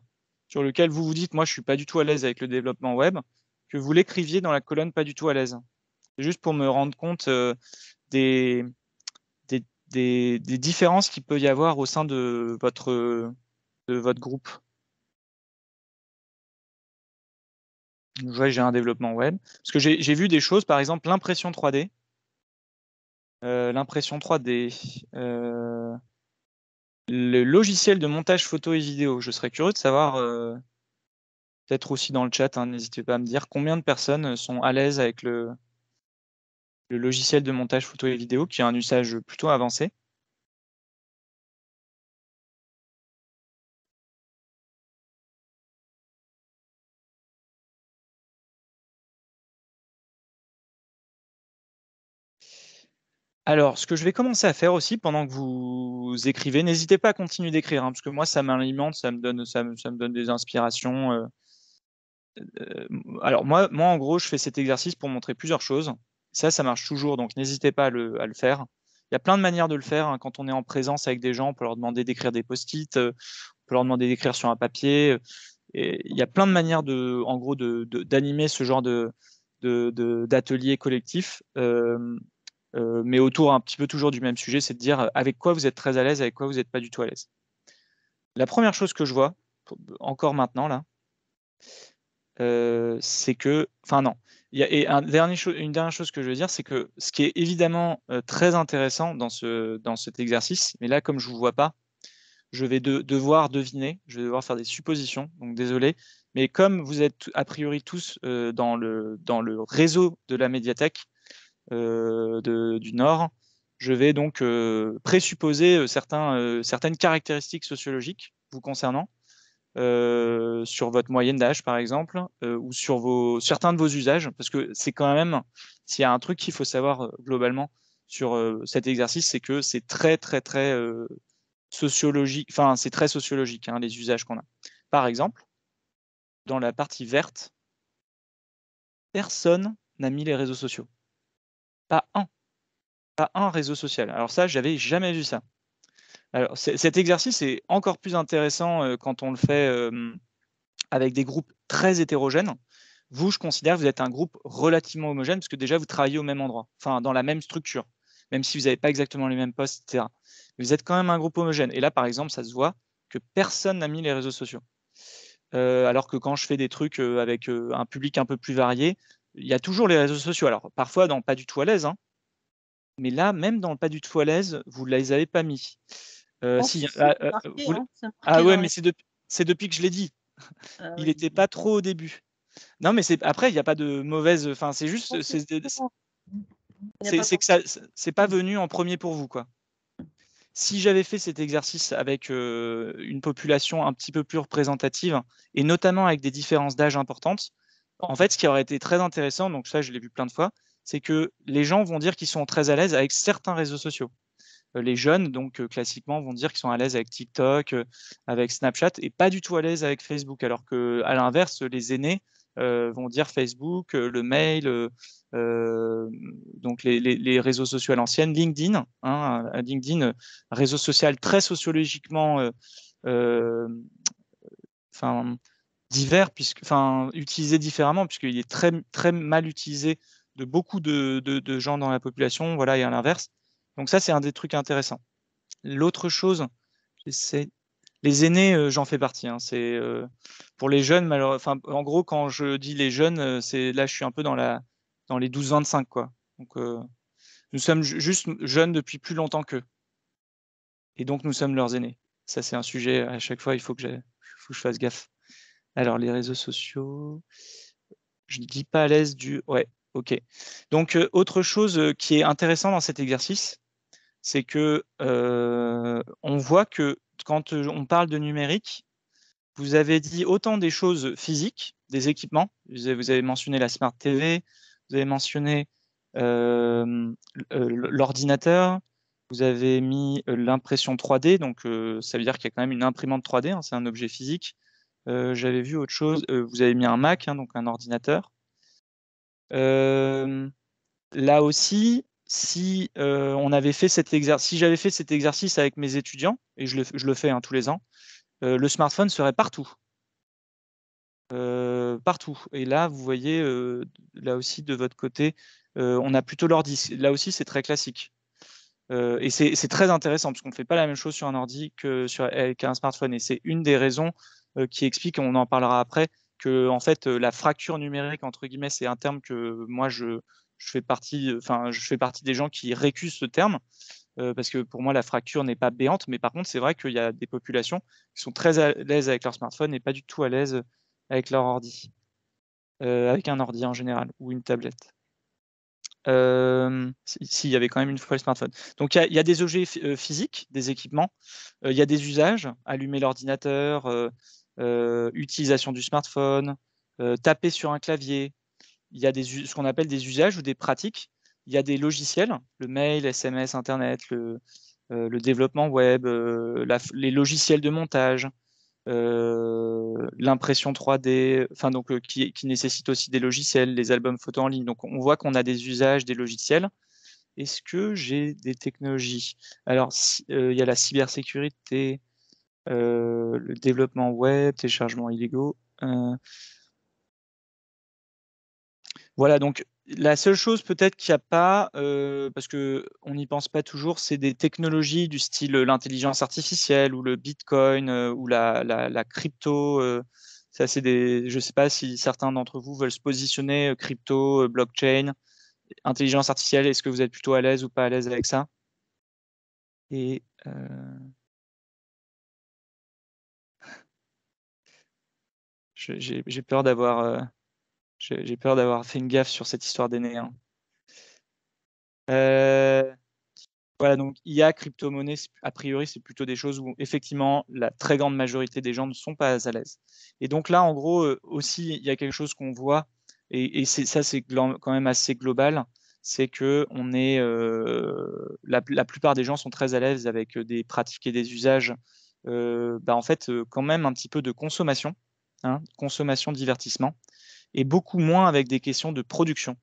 sur lequel vous vous dites, moi, je suis pas du tout à l'aise avec le développement web, que vous l'écriviez dans la colonne pas du tout à l'aise. C'est juste pour me rendre compte des différences qu'il peut y avoir au sein de votre groupe. Je vois que j'ai un développement web. Parce que j'ai vu des choses, par exemple, l'impression 3D. L'impression 3D. Le logiciel de montage photo et vidéo. Je serais curieux de savoir, peut-être aussi dans le chat, hein, n'hésitez pas à me dire combien de personnes sont à l'aise avec le logiciel de montage photo et vidéo, qui a un usage plutôt avancé. Alors, ce que je vais commencer à faire aussi pendant que vous écrivez, n'hésitez pas à continuer d'écrire, hein, parce que moi, ça m'alimente, ça me donne des inspirations. Alors, moi, en gros, je fais cet exercice pour montrer plusieurs choses. Ça marche toujours, donc n'hésitez pas à le faire. Il y a plein de manières de le faire, hein. Quand on est en présence avec des gens, on peut leur demander d'écrire des post-it, on peut leur demander d'écrire sur un papier. Et il y a plein de manières en gros, d'animer ce genre d'atelier collectif. Mais autour un petit peu toujours du même sujet, c'est de dire avec quoi vous êtes très à l'aise, avec quoi vous n'êtes pas du tout à l'aise. La première chose que je vois, encore maintenant là, c'est que, enfin non, Et une dernière chose que je veux dire, c'est que ce qui est évidemment très intéressant dans cet exercice, mais là, comme je ne vous vois pas, je vais devoir deviner, je vais devoir faire des suppositions, donc désolé, mais comme vous êtes a priori tous dans le réseau de la médiathèque du Nord, je vais donc présupposer certaines caractéristiques sociologiques vous concernant, sur votre moyenne d'âge par exemple, ou sur certains de vos usages, parce que c'est quand même, s'il y a un truc qu'il faut savoir globalement sur cet exercice, c'est que c'est très sociologique, enfin c'est très sociologique, hein, les usages qu'on a. Par exemple, dans la partie verte, personne n'a mis les réseaux sociaux. Pas un réseau social. Alors ça, j'avais jamais vu ça. Alors cet exercice est encore plus intéressant quand on le fait avec des groupes très hétérogènes. Vous, je considère que vous êtes un groupe relativement homogène parce que déjà, vous travaillez au même endroit, enfin dans la même structure, même si vous n'avez pas exactement les mêmes postes, etc. Mais vous êtes quand même un groupe homogène. Et là, par exemple, ça se voit que personne n'a mis les réseaux sociaux. Alors que quand je fais des trucs avec un public un peu plus varié, il y a toujours les réseaux sociaux. Alors parfois dans pas du tout à l'aise, hein, mais là, même dans pas du tout à l'aise, vous ne les avez pas mis. Si, ouais, mais c'est depuis que je l'ai dit. Il n'était pas trop au début. Non, mais après, il n'y a pas de mauvaise. Enfin, c'est juste. C'est que ça, c'est pas venu en premier pour vous, quoi. Si j'avais fait cet exercice avec une population un petit peu plus représentative, et notamment avec des différences d'âge importantes, en fait, ce qui aurait été très intéressant, donc ça, je l'ai vu plein de fois, c'est que les gens vont dire qu'ils sont très à l'aise avec certains réseaux sociaux. Les jeunes, donc classiquement, vont dire qu'ils sont à l'aise avec TikTok, avec Snapchat, et pas du tout à l'aise avec Facebook. Alors qu'à l'inverse, les aînés vont dire Facebook, le mail, donc les réseaux sociaux à l'ancienne, LinkedIn, hein, LinkedIn, réseau social très sociologiquement divers, utilisé différemment, puisqu'il est très mal utilisé de beaucoup de gens dans la population, voilà, et à l'inverse. Donc ça, c'est un des trucs intéressants. L'autre chose, c'est les aînés, j'en fais partie. Hein, c'est pour les jeunes, en gros, quand je dis les jeunes, c'est là, je suis un peu dans les 12-25, quoi. Donc, nous sommes juste jeunes depuis plus longtemps qu'eux. Et donc, nous sommes leurs aînés. Ça, c'est un sujet, à chaque fois, il faut que je fasse gaffe. Alors, les réseaux sociaux, je ne dis pas à l'aise du... Ouais, ok. Donc, autre chose qui est intéressant dans cet exercice, c'est que on voit que quand on parle de numérique, vous avez dit autant des choses physiques, des équipements. Vous avez mentionné la Smart TV, vous avez mentionné l'ordinateur, vous avez mis l'impression 3D, donc ça veut dire qu'il y a quand même une imprimante 3D, hein, c'est un objet physique. J'avais vu autre chose, vous avez mis un Mac, hein, donc un ordinateur. Là aussi, si on avait fait cet exercice, si j'avais fait cet exercice avec mes étudiants, et je le fais hein, tous les ans, le smartphone serait partout. Partout. Et là, vous voyez, là aussi, de votre côté, on a plutôt l'ordi. Là aussi, c'est très classique. Et c'est très intéressant, parce qu'on ne fait pas la même chose sur un ordi qu'avec un smartphone. Et c'est une des raisons qui explique, on en parlera après, que en fait, la fracture numérique, entre guillemets, c'est un terme que moi, je fais partie des gens qui récusent ce terme. Parce que pour moi, la fracture n'est pas béante, mais par contre, c'est vrai qu'il y a des populations qui sont très à l'aise avec leur smartphone et pas du tout à l'aise avec leur ordi, avec un ordi en général, ou une tablette. S'il y avait quand même une fois le smartphone. Donc, il y a des objets physiques, des équipements, il y a des usages, allumer l'ordinateur, utilisation du smartphone, taper sur un clavier. Il y a ce qu'on appelle des usages ou des pratiques. Il y a des logiciels, le mail, SMS, Internet, le développement web, les logiciels de montage, l'impression 3D, donc qui nécessite aussi des logiciels, les albums photos en ligne. Donc on voit qu'on a des usages, des logiciels. Est-ce que j'ai des technologies? Alors, il y a la cybersécurité, le développement web, téléchargements illégaux. Voilà, donc la seule chose peut-être qu'il n'y a pas, parce qu'on n'y pense pas toujours, c'est des technologies du style l'intelligence artificielle ou le Bitcoin ou la crypto, je ne sais pas si certains d'entre vous veulent se positionner crypto, blockchain, intelligence artificielle. Est-ce que vous êtes plutôt à l'aise ou pas à l'aise avec ça? Et j'ai peur d'avoir fait une gaffe sur cette histoire d'aînés. Hein. Voilà, donc IA, crypto-monnaie, a priori, c'est plutôt des choses où effectivement la très grande majorité des gens ne sont pas à l'aise. Et donc là, en gros, aussi, il y a quelque chose qu'on voit, et ça, c'est quand même assez global, c'est que la plupart des gens sont très à l'aise avec des pratiques et des usages, en fait, quand même un petit peu de consommation, hein, consommation, divertissement, et beaucoup moins avec des questions de production.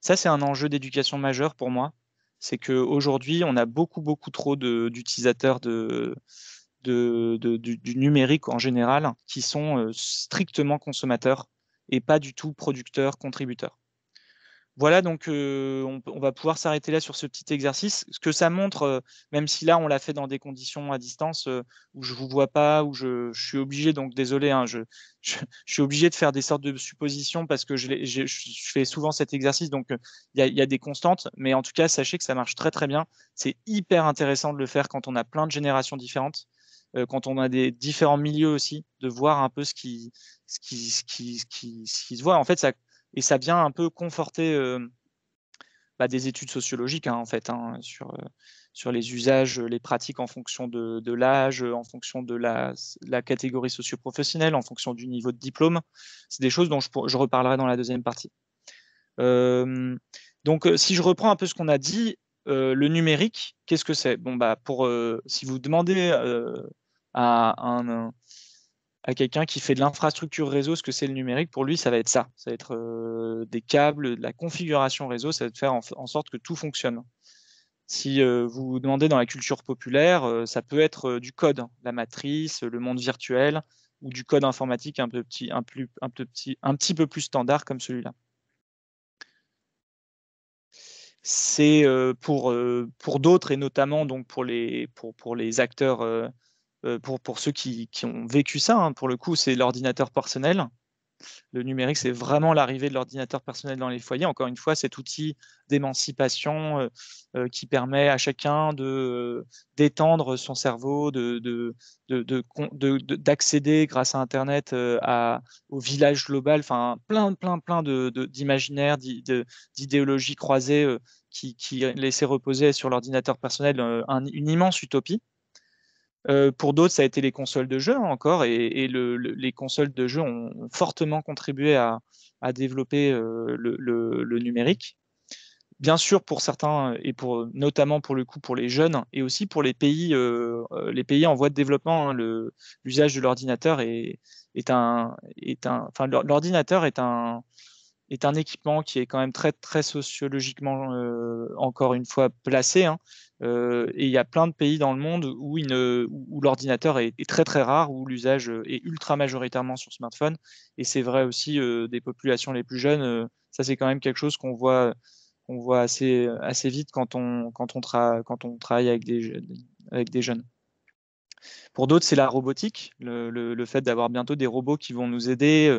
Ça, c'est un enjeu d'éducation majeur pour moi. C'est qu'aujourd'hui, on a beaucoup trop d'utilisateurs du numérique en général qui sont strictement consommateurs et pas du tout producteurs, contributeurs. Voilà, donc on va pouvoir s'arrêter là sur ce petit exercice. Ce que ça montre, même si là on l'a fait dans des conditions à distance où je ne vous vois pas, où je suis obligé, donc désolé, hein, je suis obligé de faire des sortes de suppositions parce que je fais souvent cet exercice, donc il y a des constantes, mais en tout cas, sachez que ça marche très bien. C'est hyper intéressant de le faire quand on a plein de générations différentes, quand on a des différents milieux aussi, de voir un peu ce qui se voit. En fait, ça vient un peu conforter des études sociologiques, hein, en fait, hein, sur les usages, les pratiques en fonction de l'âge, en fonction de la catégorie socio-professionnelle, en fonction du niveau de diplôme. C'est des choses dont je reparlerai dans la deuxième partie. Donc, si je reprends un peu ce qu'on a dit, le numérique, qu'est-ce que c'est? Bon, si vous demandez à quelqu'un qui fait de l'infrastructure réseau, ce que c'est le numérique, pour lui, ça va être ça. Ça va être des câbles, de la configuration réseau, ça va faire en sorte que tout fonctionne. Si vous vous demandez dans la culture populaire, ça peut être du code, la matrice, le monde virtuel, ou du code informatique un petit peu plus standard comme celui-là. C'est pour d'autres, et notamment donc pour les acteurs, pour ceux qui ont vécu ça, hein, pour le coup, c'est l'ordinateur personnel. Le numérique, c'est vraiment l'arrivée de l'ordinateur personnel dans les foyers. Encore une fois, cet outil d'émancipation qui permet à chacun d'étendre son cerveau, d'accéder grâce à Internet au village global, enfin plein d'imaginaires, d'idéologies croisées qui laissaient reposer sur l'ordinateur personnel une immense utopie. Pour d'autres, ça a été les consoles de jeux, hein, encore, et les consoles de jeux ont fortement contribué à développer le numérique. Bien sûr, pour certains, et notamment pour le coup pour les jeunes, et aussi pour les pays en voie de développement, hein, l'usage de l'ordinateur l'ordinateur est un équipement qui est quand même très sociologiquement, encore une fois, placé, hein. Et il y a plein de pays dans le monde où l'ordinateur est très rare, où l'usage est ultra majoritairement sur smartphone. Et c'est vrai aussi des populations les plus jeunes. Ça, c'est quand même quelque chose qu'on voit assez vite quand on travaille avec des jeunes. Pour d'autres, c'est la robotique, le fait d'avoir bientôt des robots qui vont nous aider,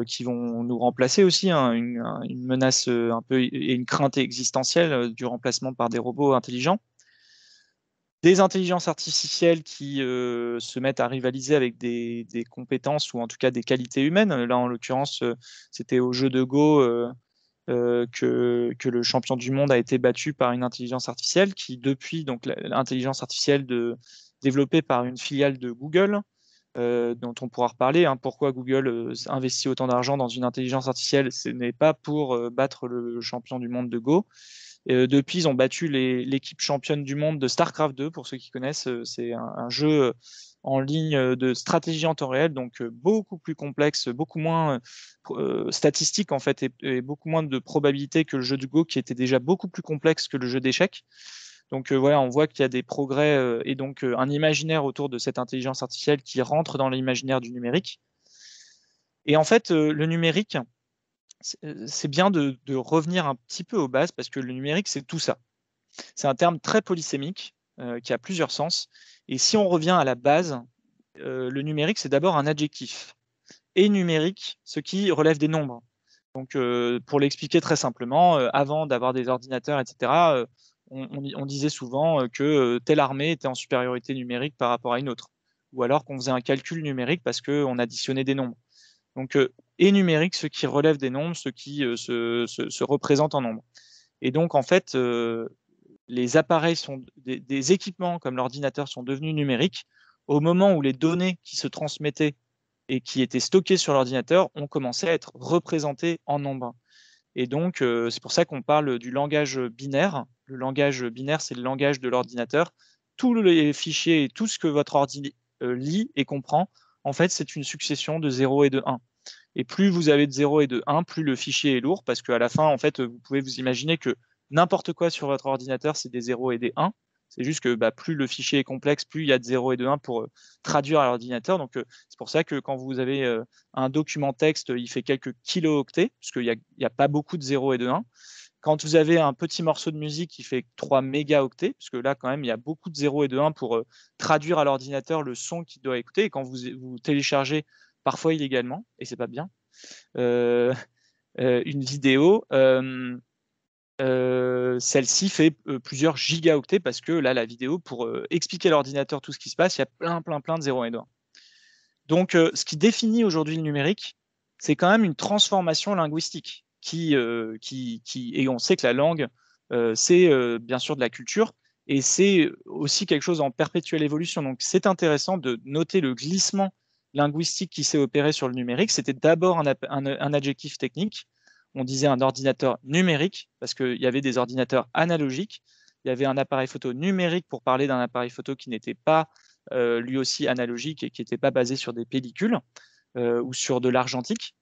qui vont nous remplacer aussi, hein, une menace un peu et une crainte existentielle du remplacement par des robots intelligents. Des intelligences artificielles qui se mettent à rivaliser avec des compétences ou en tout cas des qualités humaines. Là, en l'occurrence, c'était au jeu de Go que le champion du monde a été battu par une intelligence artificielle qui, depuis donc l'intelligence artificielle développée par une filiale de Google, dont on pourra reparler, hein, pourquoi Google investit autant d'argent dans une intelligence artificielle, ce n'est pas pour battre le champion du monde de Go. Depuis, ils ont battu l'équipe championne du monde de StarCraft 2, pour ceux qui connaissent. C'est un jeu en ligne de stratégie en temps réel, donc beaucoup plus complexe, beaucoup moins statistique en fait, et beaucoup moins de probabilité que le jeu de Go, qui était déjà beaucoup plus complexe que le jeu d'échecs. Donc voilà, on voit qu'il y a des progrès et donc un imaginaire autour de cette intelligence artificielle qui rentre dans l'imaginaire du numérique. Et en fait, le numérique, c'est bien de revenir un petit peu aux bases, parce que le numérique, c'est tout ça. C'est un terme très polysémique qui a plusieurs sens. Et si on revient à la base, le numérique, c'est d'abord un adjectif. et numérique ce qui relève des nombres. Donc, pour l'expliquer très simplement, avant d'avoir des ordinateurs, etc., on disait souvent que telle armée était en supériorité numérique par rapport à une autre, ou alors qu'on faisait un calcul numérique parce qu'on additionnait des nombres. Donc, et numérique, ce qui relève des nombres, ce qui se représente en nombres. Et donc, en fait, les appareils sont des équipements comme l'ordinateur sont devenus numériques au moment où les données qui se transmettaient et qui étaient stockées sur l'ordinateur ont commencé à être représentées en nombres. Et donc, c'est pour ça qu'on parle du langage binaire. Le langage binaire, c'est le langage de l'ordinateur. Tous les fichiers et tout ce que votre ordi lit et comprend, en fait, c'est une succession de 0 et de 1. Et plus vous avez de 0 et de 1, plus le fichier est lourd, parce qu'à la fin, en fait, vous pouvez vous imaginer que n'importe quoi sur votre ordinateur, c'est des 0 et des 1. C'est juste que plus le fichier est complexe, plus il y a de 0 et de 1 pour traduire à l'ordinateur. Donc, c'est pour ça que quand vous avez un document texte, il fait quelques kilo-octets, parce qu'il n'y a pas beaucoup de 0 et de 1. Quand vous avez un petit morceau de musique, il fait 3 mégaoctets, parce que là, quand même, il y a beaucoup de 0 et de 1 pour traduire à l'ordinateur le son qu'il doit écouter. Et quand vous téléchargez, parfois illégalement, et c'est pas bien, une vidéo, celle-ci fait plusieurs gigaoctets parce que là, la vidéo, pour expliquer à l'ordinateur tout ce qui se passe, il y a plein de 0 et de 1. Donc, ce qui définit aujourd'hui le numérique, c'est quand même une transformation linguistique et on sait que la langue, c'est bien sûr de la culture et c'est aussi quelque chose en perpétuelle évolution. Donc, c'est intéressant de noter le glissement linguistique qui s'est opéré sur le numérique. C'était d'abord un adjectif technique. On disait un ordinateur numérique parce qu'il y avait des ordinateurs analogiques. Il y avait un appareil photo numérique pour parler d'un appareil photo qui n'était pas lui aussi analogique et qui n'était pas basé sur des pellicules ou sur de l'argentique.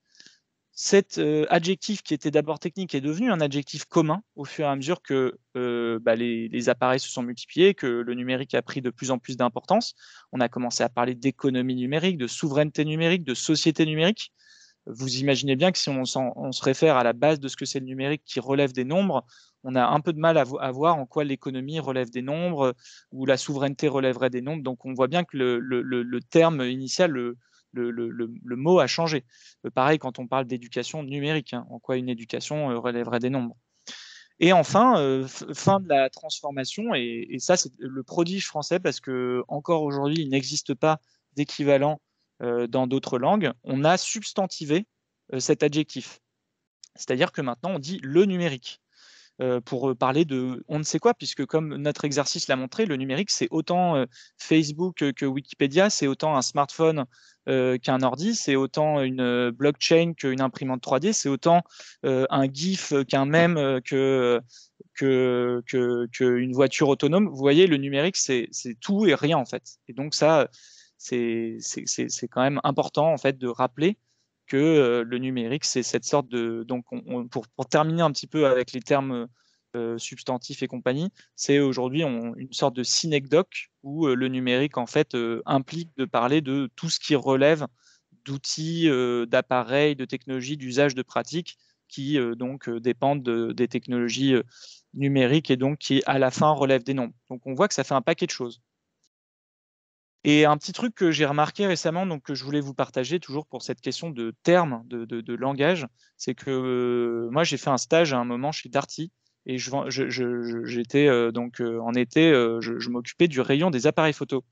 Cet adjectif qui était d'abord technique est devenu un adjectif commun au fur et à mesure que les appareils se sont multipliés, que le numérique a pris de plus en plus d'importance. On a commencé à parler d'économie numérique, de souveraineté numérique, de société numérique. Vous imaginez bien que si on se réfère à la base de ce que c'est le numérique qui relève des nombres, on a un peu de mal à voir en quoi l'économie relève des nombres ou la souveraineté relèverait des nombres. Donc on voit bien que le terme initial, le mot a changé. Pareil quand on parle d'éducation numérique, hein, en quoi une éducation relèverait des nombres. Et enfin, fin de la transformation, et ça c'est le prodige français parce que encore aujourd'hui il n'existe pas d'équivalent dans d'autres langues, on a substantivé cet adjectif. C'est-à-dire que maintenant, on dit le numérique pour parler de on ne sait quoi, puisque comme notre exercice l'a montré, le numérique, c'est autant Facebook que Wikipédia, c'est autant un smartphone qu'un ordi, c'est autant une blockchain qu'une imprimante 3D, c'est autant un GIF qu'un mème qu'une voiture autonome. Vous voyez, le numérique, c'est tout et rien, en fait. Et donc ça, c'est quand même important en fait de rappeler que le numérique, c'est cette sorte de... Donc, pour terminer un petit peu avec les termes substantifs et compagnie, c'est aujourd'hui une sorte de synecdoque où le numérique, en fait, implique de parler de tout ce qui relève d'outils, d'appareils, de technologies, d'usages, de pratiques qui donc dépendent des technologies numériques et donc qui, à la fin, relèvent des nombres. Donc, on voit que ça fait un paquet de choses. Et un petit truc que j'ai remarqué récemment, donc que je voulais vous partager toujours pour cette question de termes, de langage, c'est que moi j'ai fait un stage à un moment chez Darty et j'étais donc en été, je m'occupais du rayon des appareils photo.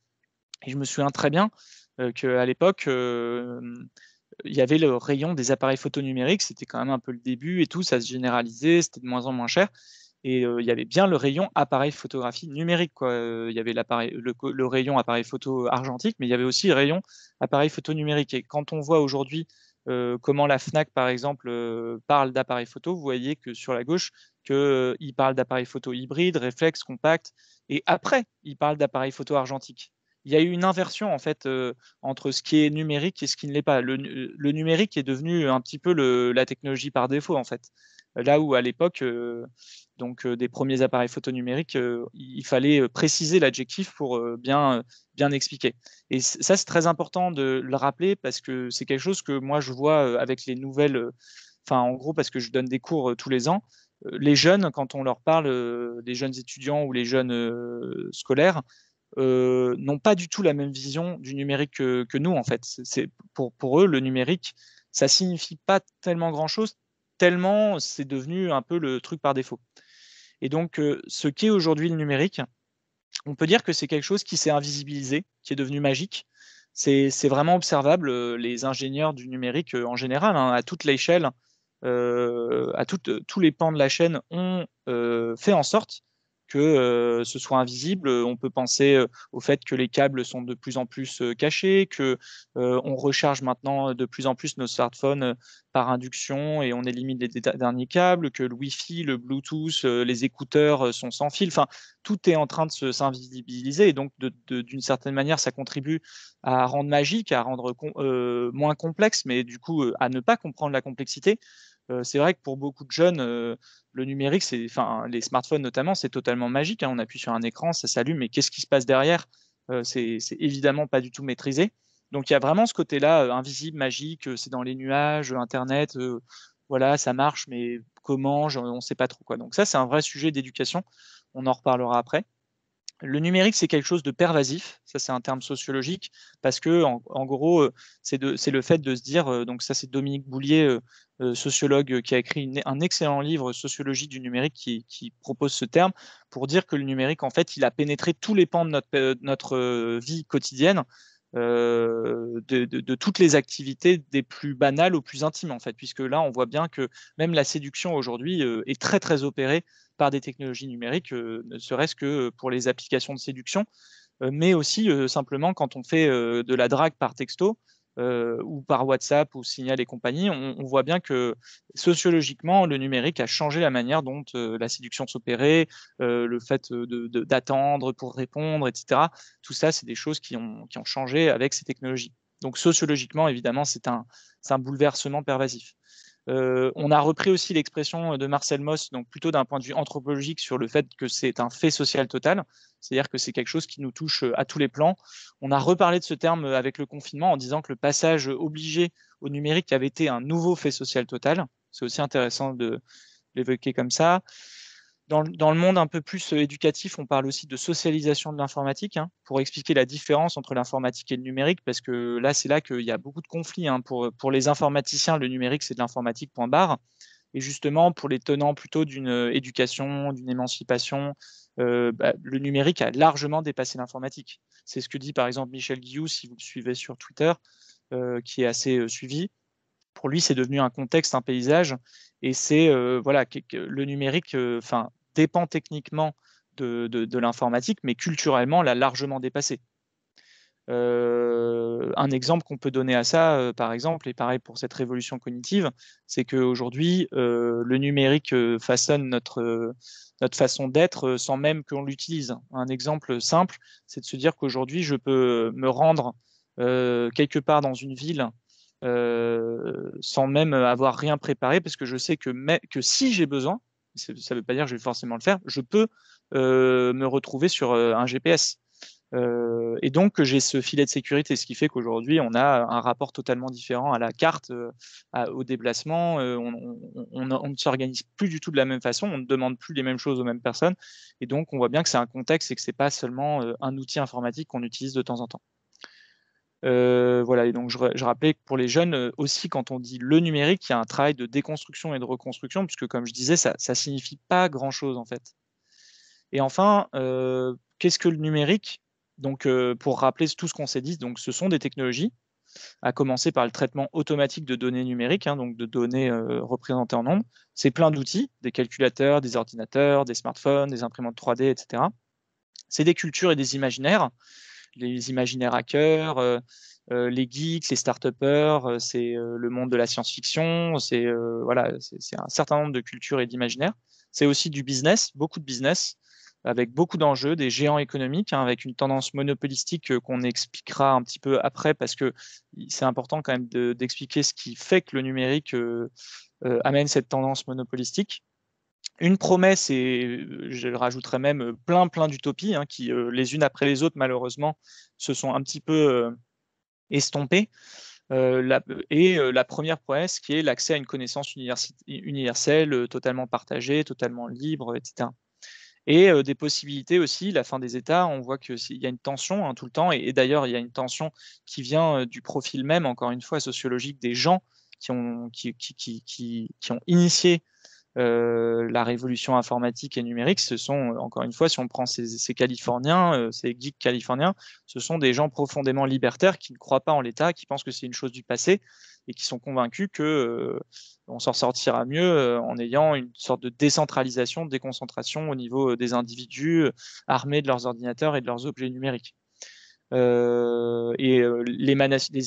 Et je me souviens très bien qu'à l'époque, il y avait le rayon des appareils photo numériques, c'était quand même un peu le début et tout, ça se généralisait, c'était de moins en moins cher. Et il y avait bien le rayon appareil photographie numérique, quoi. Il y avait le rayon appareil photo argentique, mais il y avait aussi le rayon appareil photo numérique. Et quand on voit aujourd'hui comment la Fnac, par exemple, parle d'appareil photo, vous voyez que sur la gauche, qu'il parle d'appareil photo hybride, réflexe, compact, et après, il parle d'appareil photo argentique. Il y a eu une inversion en fait entre ce qui est numérique et ce qui ne l'est pas. Le numérique est devenu un petit peu la technologie par défaut en fait. Là où à l'époque, des premiers appareils photo numériques, il fallait préciser l'adjectif pour bien expliquer. Et ça, c'est très important de le rappeler parce que c'est quelque chose que moi je vois avec les nouvelles. En gros, parce que je donne des cours tous les ans. Les jeunes, quand on leur parle, des jeunes étudiants ou les jeunes scolaires, n'ont pas du tout la même vision du numérique que nous, en fait. Pour eux, le numérique, ça signifie pas tellement grand-chose, tellement c'est devenu un peu le truc par défaut. Et donc, ce qu'est aujourd'hui le numérique, on peut dire que c'est quelque chose qui s'est invisibilisé, qui est devenu magique. C'est vraiment observable. Les ingénieurs du numérique, en général, hein, à toute l'échelle, tous les pans de la chaîne ont fait en sorte que ce soit invisible. On peut penser au fait que les câbles sont de plus en plus cachés, que on recharge maintenant de plus en plus nos smartphones par induction et on élimine les derniers câbles, que le Wi-Fi, le Bluetooth, les écouteurs sont sans fil. Enfin, tout est en train de s'invisibiliser et donc d'une certaine manière, ça contribue à rendre magique, à rendre moins complexe, mais du coup à ne pas comprendre la complexité. C'est vrai que pour beaucoup de jeunes, le numérique, les smartphones notamment, c'est totalement magique, hein. On appuie sur un écran, ça s'allume, mais qu'est-ce qui se passe derrière? C'est évidemment pas du tout maîtrisé. Donc il y a vraiment ce côté-là, invisible, magique, c'est dans les nuages, Internet, voilà, ça marche, mais comment? On ne sait pas trop, quoi. Donc ça, c'est un vrai sujet d'éducation. On en reparlera après. Le numérique, c'est quelque chose de pervasif, ça c'est un terme sociologique, parce que en gros, c'est le fait de se dire, donc ça c'est Dominique Boulier, sociologue, qui a écrit un excellent livre, Sociologie du numérique, qui propose ce terme, pour dire que le numérique, en fait, il a pénétré tous les pans de notre vie quotidienne, de toutes les activités, des plus banales aux plus intimes, en fait, puisque là, on voit bien que même la séduction aujourd'hui est très, très opérée par des technologies numériques, ne serait-ce que pour les applications de séduction, mais aussi simplement quand on fait de la drague par texto ou par WhatsApp ou Signal et compagnie, on voit bien que sociologiquement, le numérique a changé la manière dont la séduction s'opérait, le fait d'attendre pour répondre, etc. Tout ça, c'est des choses qui ont changé avec ces technologies. Donc sociologiquement, évidemment, c'est un bouleversement pervasif. On a repris aussi l'expression de Marcel Mauss, donc plutôt d'un point de vue anthropologique, sur le fait que c'est un fait social total, c'est-à-dire que c'est quelque chose qui nous touche à tous les plans. On a reparlé de ce terme avec le confinement en disant que le passage obligé au numérique avait été un nouveau fait social total. C'est aussi intéressant de l'évoquer comme ça. Dans le monde un peu plus éducatif, on parle aussi de socialisation de l'informatique, hein, pour expliquer la différence entre l'informatique et le numérique, parce que là, c'est là qu'il y a beaucoup de conflits, hein. Pour les informaticiens, le numérique, c'est de l'informatique, point barre. Et justement, pour les tenants plutôt d'une éducation, d'une émancipation, le numérique a largement dépassé l'informatique. C'est ce que dit par exemple Michel Guillou, si vous le suivez sur Twitter, qui est assez suivi. Pour lui, c'est devenu un contexte, un paysage, et c'est voilà, le numérique dépend techniquement de l'informatique, mais culturellement l'a largement dépassé. Un exemple qu'on peut donner à ça, par exemple, et pareil pour cette révolution cognitive, c'est qu'aujourd'hui, le numérique façonne notre façon d'être sans même qu'on l'utilise. Un exemple simple, c'est de se dire qu'aujourd'hui, je peux me rendre quelque part dans une ville sans même avoir rien préparé, parce que je sais que si j'ai besoin, ça ne veut pas dire que je vais forcément le faire, je peux me retrouver sur un GPS. Et donc que j'ai ce filet de sécurité, ce qui fait qu'aujourd'hui, on a un rapport totalement différent à la carte, au déplacement. On ne s'organise plus du tout de la même façon, on ne demande plus les mêmes choses aux mêmes personnes. Et donc, on voit bien que c'est un contexte et que ce n'est pas seulement un outil informatique qu'on utilise de temps en temps. Voilà, et donc je rappelais que pour les jeunes aussi, quand on dit le numérique, il y a un travail de déconstruction et de reconstruction, puisque comme je disais, ça signifie pas grand-chose en fait. Et enfin, qu'est-ce que le numérique? Donc, pour rappeler tout ce qu'on s'est dit, donc ce sont des technologies, à commencer par le traitement automatique de données numériques, hein, donc de données représentées en nombre. C'est plein d'outils, des calculateurs, des ordinateurs, des smartphones, des imprimantes 3D, etc. C'est des cultures et des imaginaires, les imaginaires hackers, les geeks, les start-upers, c'est le monde de la science-fiction, c'est voilà, c'est un certain nombre de cultures et d'imaginaires. C'est aussi du business, beaucoup de business, avec beaucoup d'enjeux, des géants économiques, hein, avec une tendance monopolistique qu'on expliquera un petit peu après, parce que c'est important quand même d'expliquer ce qui fait que le numérique amène cette tendance monopolistique. Une promesse, et je rajouterais même plein d'utopies, hein, qui, les unes après les autres, malheureusement, se sont un petit peu estompées. La première promesse qui est l'accès à une connaissance universelle, totalement partagée, totalement libre, etc. et des possibilités aussi, la fin des États, on voit qu'il y a une tension tout le temps, et d'ailleurs il y a une tension qui vient du profil même, encore une fois, sociologique des gens qui ont initié la révolution informatique et numérique. Ce sont, encore une fois, si on prend ces Californiens, ces geeks californiens, ce sont des gens profondément libertaires qui ne croient pas en l'État, qui pensent que c'est une chose du passé et qui sont convaincus que on s'en sortira mieux en ayant une sorte de décentralisation, de déconcentration au niveau des individus armés de leurs ordinateurs et de leurs objets numériques. Les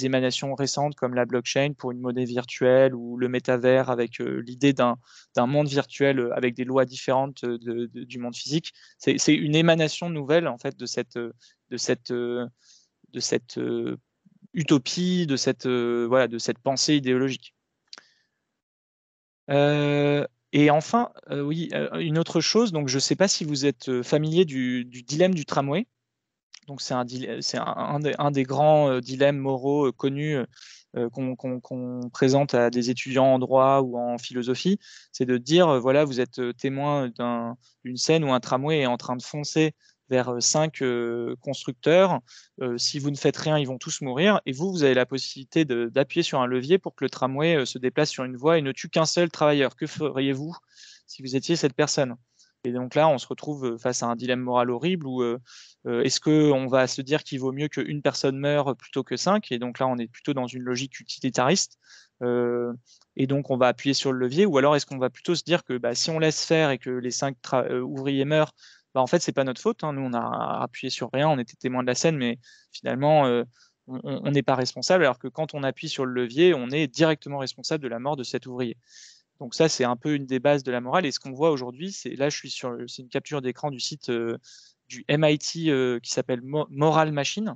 émanations récentes comme la blockchain pour une monnaie virtuelle ou le métavers avec l'idée d'un monde virtuel avec des lois différentes du monde physique, c'est une émanation nouvelle en fait de cette utopie, de cette pensée idéologique. Et enfin, oui, une autre chose, donc je ne sais pas si vous êtes familier du dilemme du tramway. Donc c'est un des grands dilemmes moraux connus qu'on présente à des étudiants en droit ou en philosophie, c'est de dire, voilà, vous êtes témoin d'une scène où un tramway est en train de foncer vers 5 constructeurs. Si vous ne faites rien, ils vont tous mourir. Et vous avez la possibilité d'appuyer sur un levier pour que le tramway se déplace sur une voie et ne tue qu'un seul travailleur. Que feriez-vous si vous étiez cette personne ? Et donc là, on se retrouve face à un dilemme moral horrible où est-ce qu'on va se dire qu'il vaut mieux qu'une personne meure plutôt que 5 ? Et donc là, on est plutôt dans une logique utilitariste. Et donc, on va appuyer sur le levier. Ou alors, est-ce qu'on va plutôt se dire que si on laisse faire et que les 5 ouvriers meurent, en fait, c'est pas notre faute. Nous, on a appuyé sur rien, on était témoin de la scène, mais finalement, on n'est pas responsable. Alors que quand on appuie sur le levier, on est directement responsable de la mort de cet ouvrier. Donc ça, c'est un peu une des bases de la morale. Et ce qu'on voit aujourd'hui, c'est une capture d'écran du site du MIT qui s'appelle Moral Machine,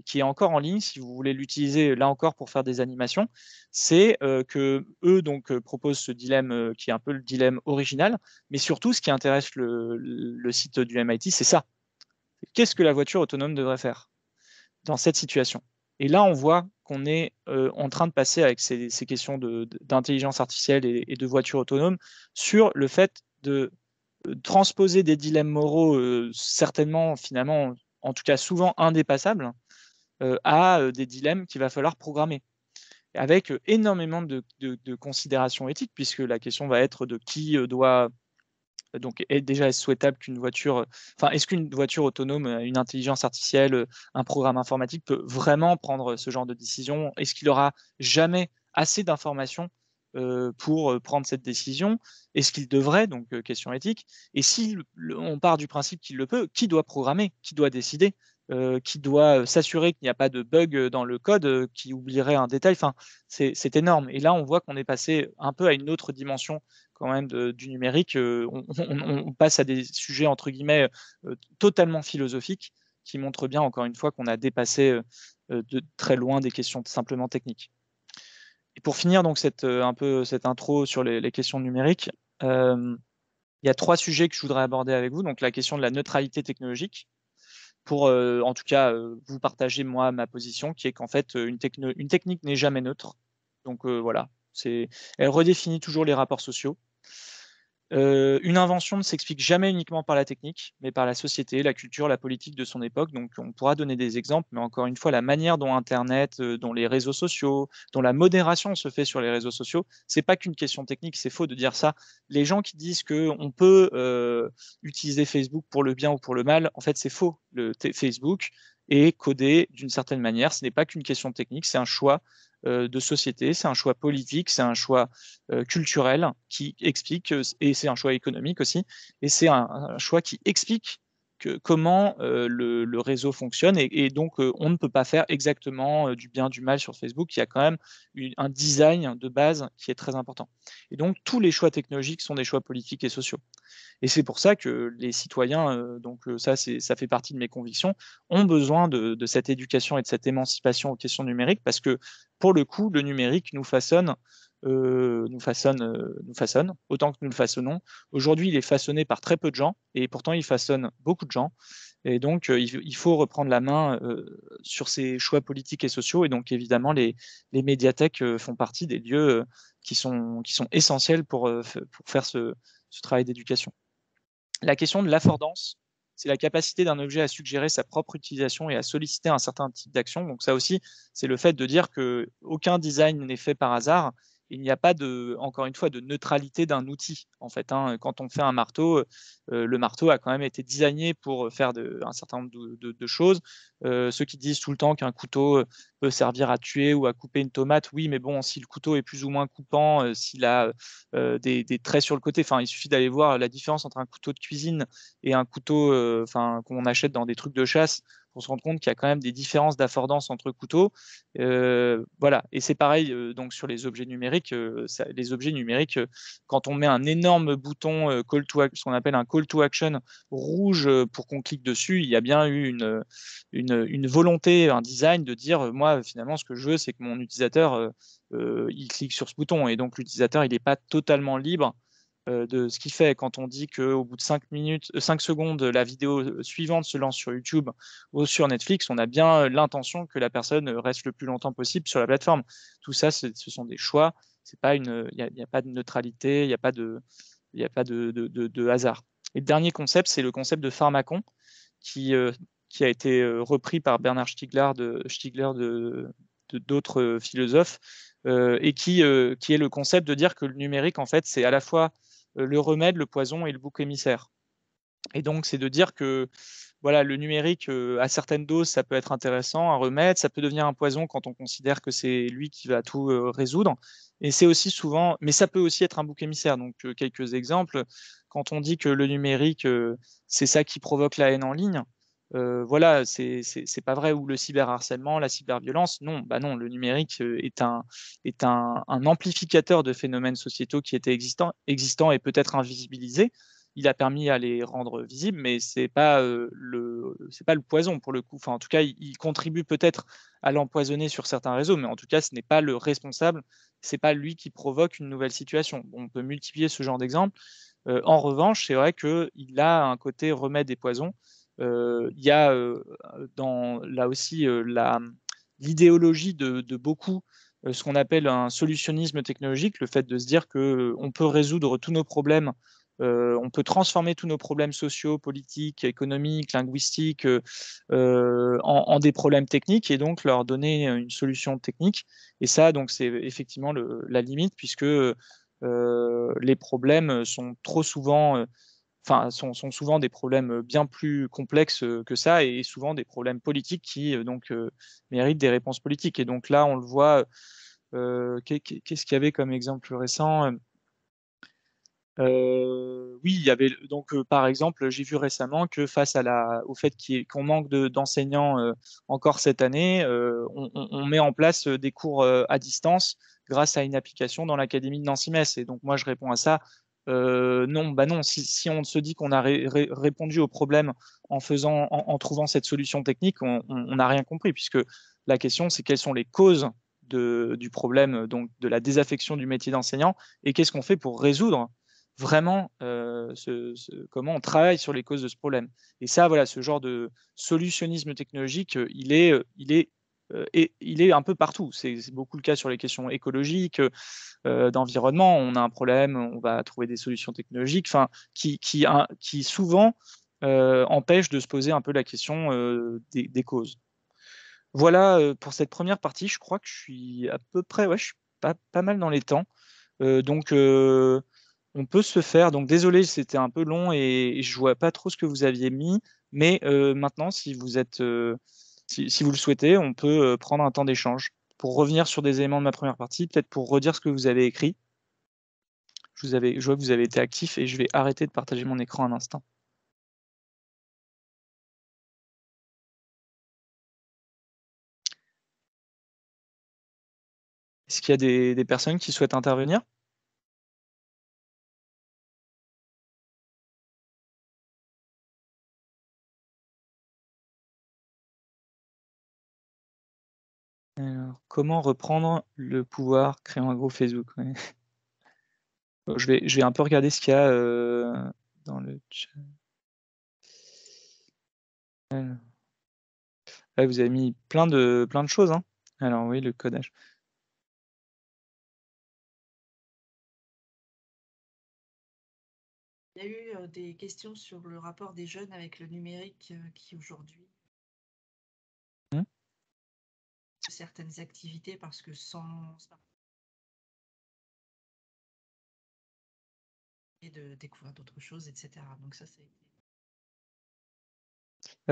qui est encore en ligne si vous voulez l'utiliser là encore pour faire des animations. C'est que eux proposent ce dilemme qui est un peu le dilemme original, mais surtout ce qui intéresse le site du MIT, c'est ça. Qu'est-ce que la voiture autonome devrait faire dans cette situation ? Et là, on voit qu'on est en train de passer avec ces questions d'intelligence artificielle et de voitures autonomes sur le fait de transposer des dilemmes moraux certainement, finalement, en tout cas souvent indépassables, à des dilemmes qu'il va falloir programmer, avec énormément de considérations éthiques, puisque la question va être de qui doit... Donc, est-ce souhaitable qu'une voiture, est-ce qu'une voiture autonome, une intelligence artificielle, un programme informatique peut vraiment prendre ce genre de décision ? Est-ce qu'il aura jamais assez d'informations pour prendre cette décision ? Est-ce qu'il devrait ? Donc, question éthique. Et si on part du principe qu'il le peut, qui doit programmer ? Qui doit décider ? Qui doit s'assurer qu'il n'y a pas de bug dans le code, qui oublierait un détail ? C'est énorme. Et là, on voit qu'on est passé un peu à une autre dimension quand même du numérique. On passe à des sujets entre guillemets totalement philosophiques qui montrent bien encore une fois qu'on a dépassé de très loin des questions simplement techniques. Et pour finir donc un peu cette intro sur les questions numériques, il y a 3 sujets que je voudrais aborder avec vous. Donc la question de la neutralité technologique, pour en tout cas vous partager moi ma position, qui est qu'en fait une technique n'est jamais neutre. Donc voilà, elle redéfinit toujours les rapports sociaux. Une invention ne s'explique jamais uniquement par la technique, mais par la société, la culture, la politique de son époque. Donc on pourra donner des exemples, mais encore une fois, la manière dont Internet, dont les réseaux sociaux, dont la modération se fait sur les réseaux sociaux, c'est pas qu'une question technique, c'est faux de dire ça. Les gens qui disent qu'on peut utiliser Facebook pour le bien ou pour le mal, en fait c'est faux. Facebook est codé d'une certaine manière, ce n'est pas qu'une question technique, c'est un choix de société, c'est un choix politique, c'est un choix culturel qui explique, et c'est un choix économique aussi, et c'est un choix qui explique comment le réseau fonctionne, et donc on ne peut pas faire exactement du bien, du mal sur Facebook. Il y a quand même un design de base qui est très important. Et donc tous les choix technologiques sont des choix politiques et sociaux. Et c'est pour ça que les citoyens, ça fait partie de mes convictions, ont besoin de cette éducation et de cette émancipation aux questions numériques, parce que pour le coup, le numérique nous façonne autant que nous le façonnons. Aujourd'hui, il est façonné par très peu de gens, et pourtant il façonne beaucoup de gens. Et donc, il faut reprendre la main sur ces choix politiques et sociaux. Et donc, évidemment, les médiathèques font partie des lieux qui sont essentiels pour faire ce travail d'éducation. La question de l'affordance, c'est la capacité d'un objet à suggérer sa propre utilisation et à solliciter un certain type d'action. Donc ça aussi, c'est le fait de dire qu'aucun design n'est fait par hasard. Il n'y a pas encore une fois, de neutralité d'un outil. En fait, quand on fait un marteau, le marteau a quand même été designé pour faire un certain nombre de choses. Ceux qui disent tout le temps qu'un couteau peut servir à tuer ou à couper une tomate, oui, mais bon, si le couteau est plus ou moins coupant, s'il a des traits sur le côté, enfin, il suffit d'aller voir la différence entre un couteau de cuisine et un couteau qu'on achète dans des trucs de chasse pour se rendre compte qu'il y a quand même des différences d'affordance entre couteaux. Voilà, et c'est pareil donc sur les objets numériques. Les objets numériques, quand on met un énorme bouton ce qu'on appelle un call to action rouge pour qu'on clique dessus, il y a bien eu une volonté, un design de dire moi finalement ce que je veux c'est que mon utilisateur il clique sur ce bouton, et donc l'utilisateur il n'est pas totalement libre de ce qu'il fait. Quand on dit qu'au bout de 5 secondes, la vidéo suivante se lance sur YouTube ou sur Netflix, on a bien l'intention que la personne reste le plus longtemps possible sur la plateforme. Tout ça, ce sont des choix. Il n'y a pas de neutralité, il n'y a pas de hasard. Et le dernier concept, c'est le concept de pharmacon qui a été repris par Bernard Stiegler d'autres philosophes, et qui est le concept de dire que le numérique, en fait, c'est à la fois le remède, le poison et le bouc émissaire. Et donc, c'est de dire que voilà, le numérique, à certaines doses, ça peut être intéressant, un remède, ça peut devenir un poison quand on considère que c'est lui qui va tout résoudre. Et c'est aussi souvent, mais ça peut aussi être un bouc émissaire. Donc, quelques exemples. Quand on dit que le numérique, c'est ça qui provoque la haine en ligne, voilà, c'est pas vrai. Ou le cyberharcèlement, la cyberviolence, non, bah non, le numérique est un amplificateur de phénomènes sociétaux qui étaient existants et peut-être invisibilisés. Il a permis à les rendre visibles, mais c'est pas le poison pour le coup. Enfin, en tout cas, il contribue peut-être à l'empoisonner sur certains réseaux, mais en tout cas, ce n'est pas le responsable. C'est pas lui qui provoque une nouvelle situation. Bon, on peut multiplier ce genre d'exemples. En revanche, c'est vrai qu'il a un côté remède et poison. Il y a là aussi l'idéologie de beaucoup, ce qu'on appelle un solutionnisme technologique, le fait de se dire qu'on peut résoudre tous nos problèmes, on peut transformer tous nos problèmes sociaux, politiques, économiques, linguistiques en des problèmes techniques, et donc leur donner une solution technique. Et ça, donc, c'est effectivement la limite, puisque les problèmes sont trop souvent sont souvent des problèmes bien plus complexes que ça, et souvent des problèmes politiques qui méritent des réponses politiques. Et donc là, on le voit. Qu'est-ce qu'il y avait comme exemple récent? Oui, il y avait donc par exemple, j'ai vu récemment que face au fait qu'on manque d'enseignants encore cette année, on met en place des cours à distance grâce à une application dans l'académie de Nancy-Metz. Et donc moi, je réponds à ça. Non, bah non. Si on se dit qu'on a répondu au problème en trouvant cette solution technique, on n'a rien compris, puisque la question, c'est quelles sont les causes du problème, donc de la désaffection du métier d'enseignant, et qu'est-ce qu'on fait pour résoudre vraiment comment on travaille sur les causes de ce problème. Et ça, voilà, ce genre de solutionnisme technologique, il est un peu partout. C'est beaucoup le cas sur les questions écologiques, d'environnement. On a un problème, on va trouver des solutions technologiques, qui souvent empêchent de se poser un peu la question des causes. Voilà pour cette première partie. Je crois que je suis à peu près, je suis pas mal dans les temps. Donc, on peut se faire. Donc, désolé, c'était un peu long et je vois pas trop ce que vous aviez mis. Mais maintenant, si vous le souhaitez, on peut prendre un temps d'échange pour revenir sur des éléments de ma première partie, peut-être pour redire ce que vous avez écrit. Je vois que vous avez été actif, et je vais arrêter de partager mon écran un instant. Est-ce qu'il y a des personnes qui souhaitent intervenir? Alors, comment reprendre le pouvoir, créer un groupe Facebook? Ouais. Bon, je vais un peu regarder ce qu'il y a dans le chat. Alors. Ouais, vous avez mis plein de choses, hein. Alors oui, le codage. Il y a eu des questions sur le rapport des jeunes avec le numérique qui aujourd'hui certaines activités parce que sans et de découvrir d'autres choses, etc. Donc ça, c'est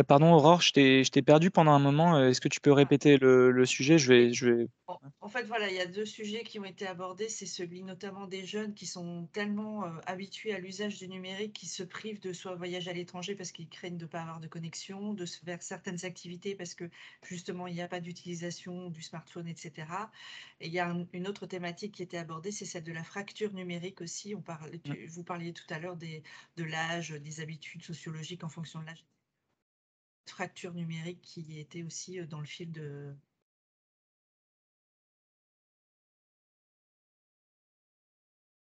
Pardon, Aurore, je t'ai perdu pendant un moment. Est-ce que tu peux répéter le sujet? Je vais... En fait, voilà, il y a deux sujets qui ont été abordés. C'est celui notamment des jeunes qui sont tellement habitués à l'usage du numérique qu'ils se privent de soit voyager à l'étranger parce qu'ils craignent de ne pas avoir de connexion, de se faire certaines activités parce que justement, il n'y a pas d'utilisation du smartphone, etc. Et il y a une autre thématique qui était abordée, c'est celle de la fracture numérique aussi. Vous parliez tout à l'heure de l'âge, des habitudes sociologiques en fonction de l'âge. Fracture numérique qui était aussi dans le fil de...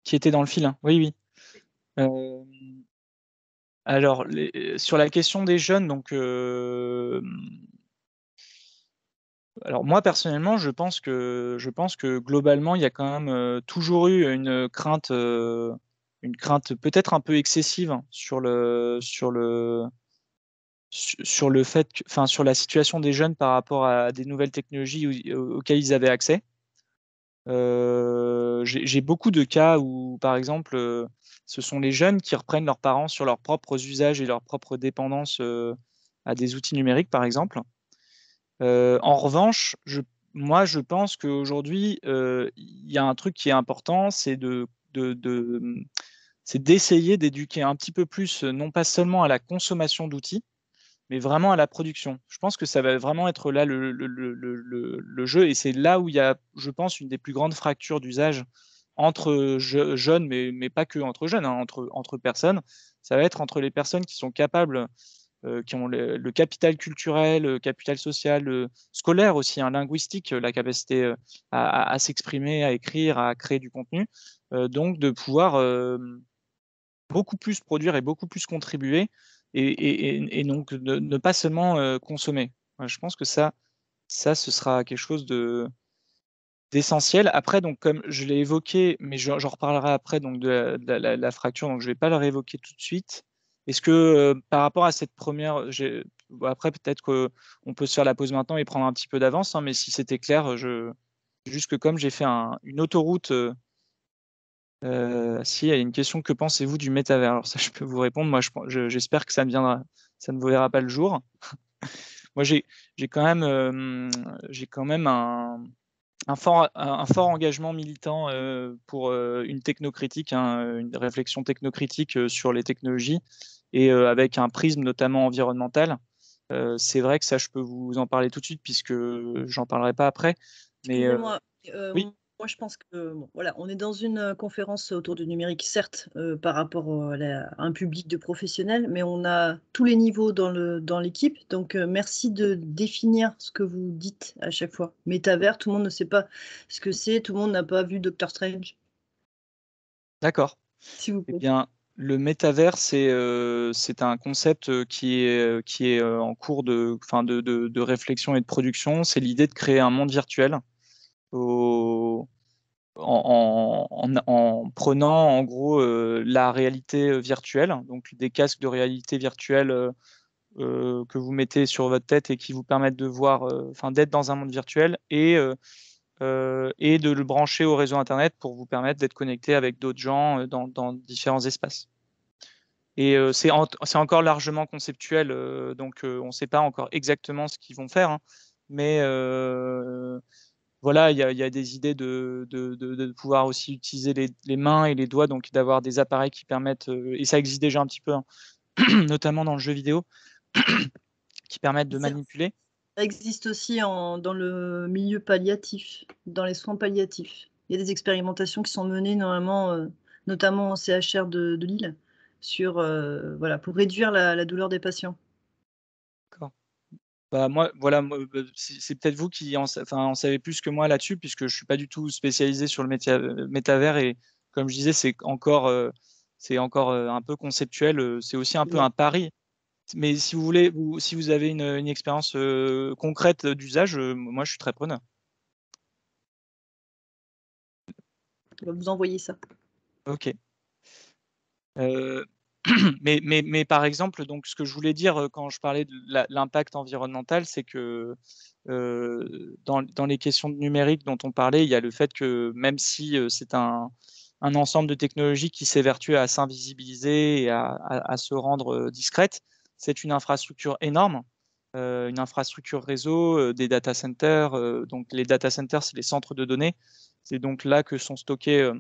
Qui était dans le fil, hein. Oui, oui. Alors, sur la question des jeunes, donc, alors moi personnellement, je pense que globalement, il y a quand même toujours eu une crainte peut-être un peu excessive, hein, sur le fait, enfin, sur la situation des jeunes par rapport à des nouvelles technologies auxquelles ils avaient accès. J'ai beaucoup de cas où, par exemple, ce sont les jeunes qui reprennent leurs parents sur leurs propres usages et leurs propres dépendances à des outils numériques, par exemple. En revanche, moi, je pense qu'aujourd'hui, il y a un truc qui est important, c'est c'est d'essayer d'éduquer un petit peu plus, non pas seulement à la consommation d'outils, mais vraiment à la production. Je pense que ça va vraiment être là le jeu, et c'est là où il y a, je pense, une des plus grandes fractures d'usage entre jeunes, mais pas que entre jeunes, hein, entre personnes. Ça va être entre les personnes qui sont capables, qui ont le capital culturel, le capital social, scolaire aussi, hein, linguistique, la capacité à s'exprimer, à écrire, à créer du contenu, donc de pouvoir beaucoup plus produire et beaucoup plus contribuer, et donc ne pas seulement consommer. Ouais, je pense que ce sera quelque chose d'essentiel. Après, donc, comme je l'ai évoqué, mais j'en reparlerai après, donc, de la fracture, donc je ne vais pas le réévoquer tout de suite. Est-ce que par rapport à cette première, bon, après peut-être qu'on peut se faire la pause maintenant et prendre un petit peu d'avance, hein, mais si c'était clair, juste que comme j'ai fait une autoroute, si, il y a une question: que pensez-vous du métavers? Alors ça, je peux vous répondre. Moi, j'espère que ça ne verra pas le jour. Moi, j'ai quand même un fort engagement militant pour une technocritique, hein, une réflexion technocritique sur les technologies, et avec un prisme notamment environnemental. C'est vrai que ça, je peux vous en parler tout de suite puisque j'en parlerai pas après. Mais Excusez-moi, oui, moi je pense que bon, voilà, on est dans une conférence autour du numérique, certes, par rapport à un public de professionnels, mais on a tous les niveaux dans l'équipe. Donc merci de définir ce que vous dites à chaque fois. Métavers, tout le monde ne sait pas ce que c'est, tout le monde n'a pas vu Doctor Strange, d'accord. s'il vous Eh plaît. bien, le métavers, c'est un concept qui est en cours de réflexion et de production. C'est l'idée de créer un monde virtuel en prenant en gros la réalité virtuelle, donc des casques de réalité virtuelle que vous mettez sur votre tête et qui vous permettent de voir, d'être dans un monde virtuel, et de le brancher au réseau Internet pour vous permettre d'être connecté avec d'autres gens dans différents espaces. Et c'est encore largement conceptuel, donc on ne sait pas encore exactement ce qu'ils vont faire, hein, mais voilà, il y a des idées de pouvoir aussi utiliser les mains et les doigts, donc d'avoir des appareils qui permettent, et ça existe déjà un petit peu, hein, notamment dans le jeu vidéo, qui permettent de Ça manipuler. existe aussi dans le milieu palliatif, dans les soins palliatifs. Il y a des expérimentations qui sont menées normalement, notamment au CHR de Lille, voilà, pour réduire la douleur des patients. D'accord. Bah, c'est peut-être vous qui en savez plus que moi là-dessus, puisque je ne suis pas du tout spécialisé sur le métavers, et comme je disais, c'est encore un peu conceptuel, c'est aussi un peu un pari. Mais si vous voulez, si vous avez une expérience concrète d'usage, moi je suis très preneur. On va vous envoyer ça. Ok. Euh, mais par exemple, donc, ce que je voulais dire quand je parlais de l'impact environnemental, c'est que dans les questions de numérique dont on parlait, il y a le fait que même si c'est un ensemble de technologies qui s'évertue à s'invisibiliser et à se rendre discrète, c'est une infrastructure énorme, une infrastructure réseau, des data centers. Donc les data centers, c'est les centres de données. C'est donc là que sont stockées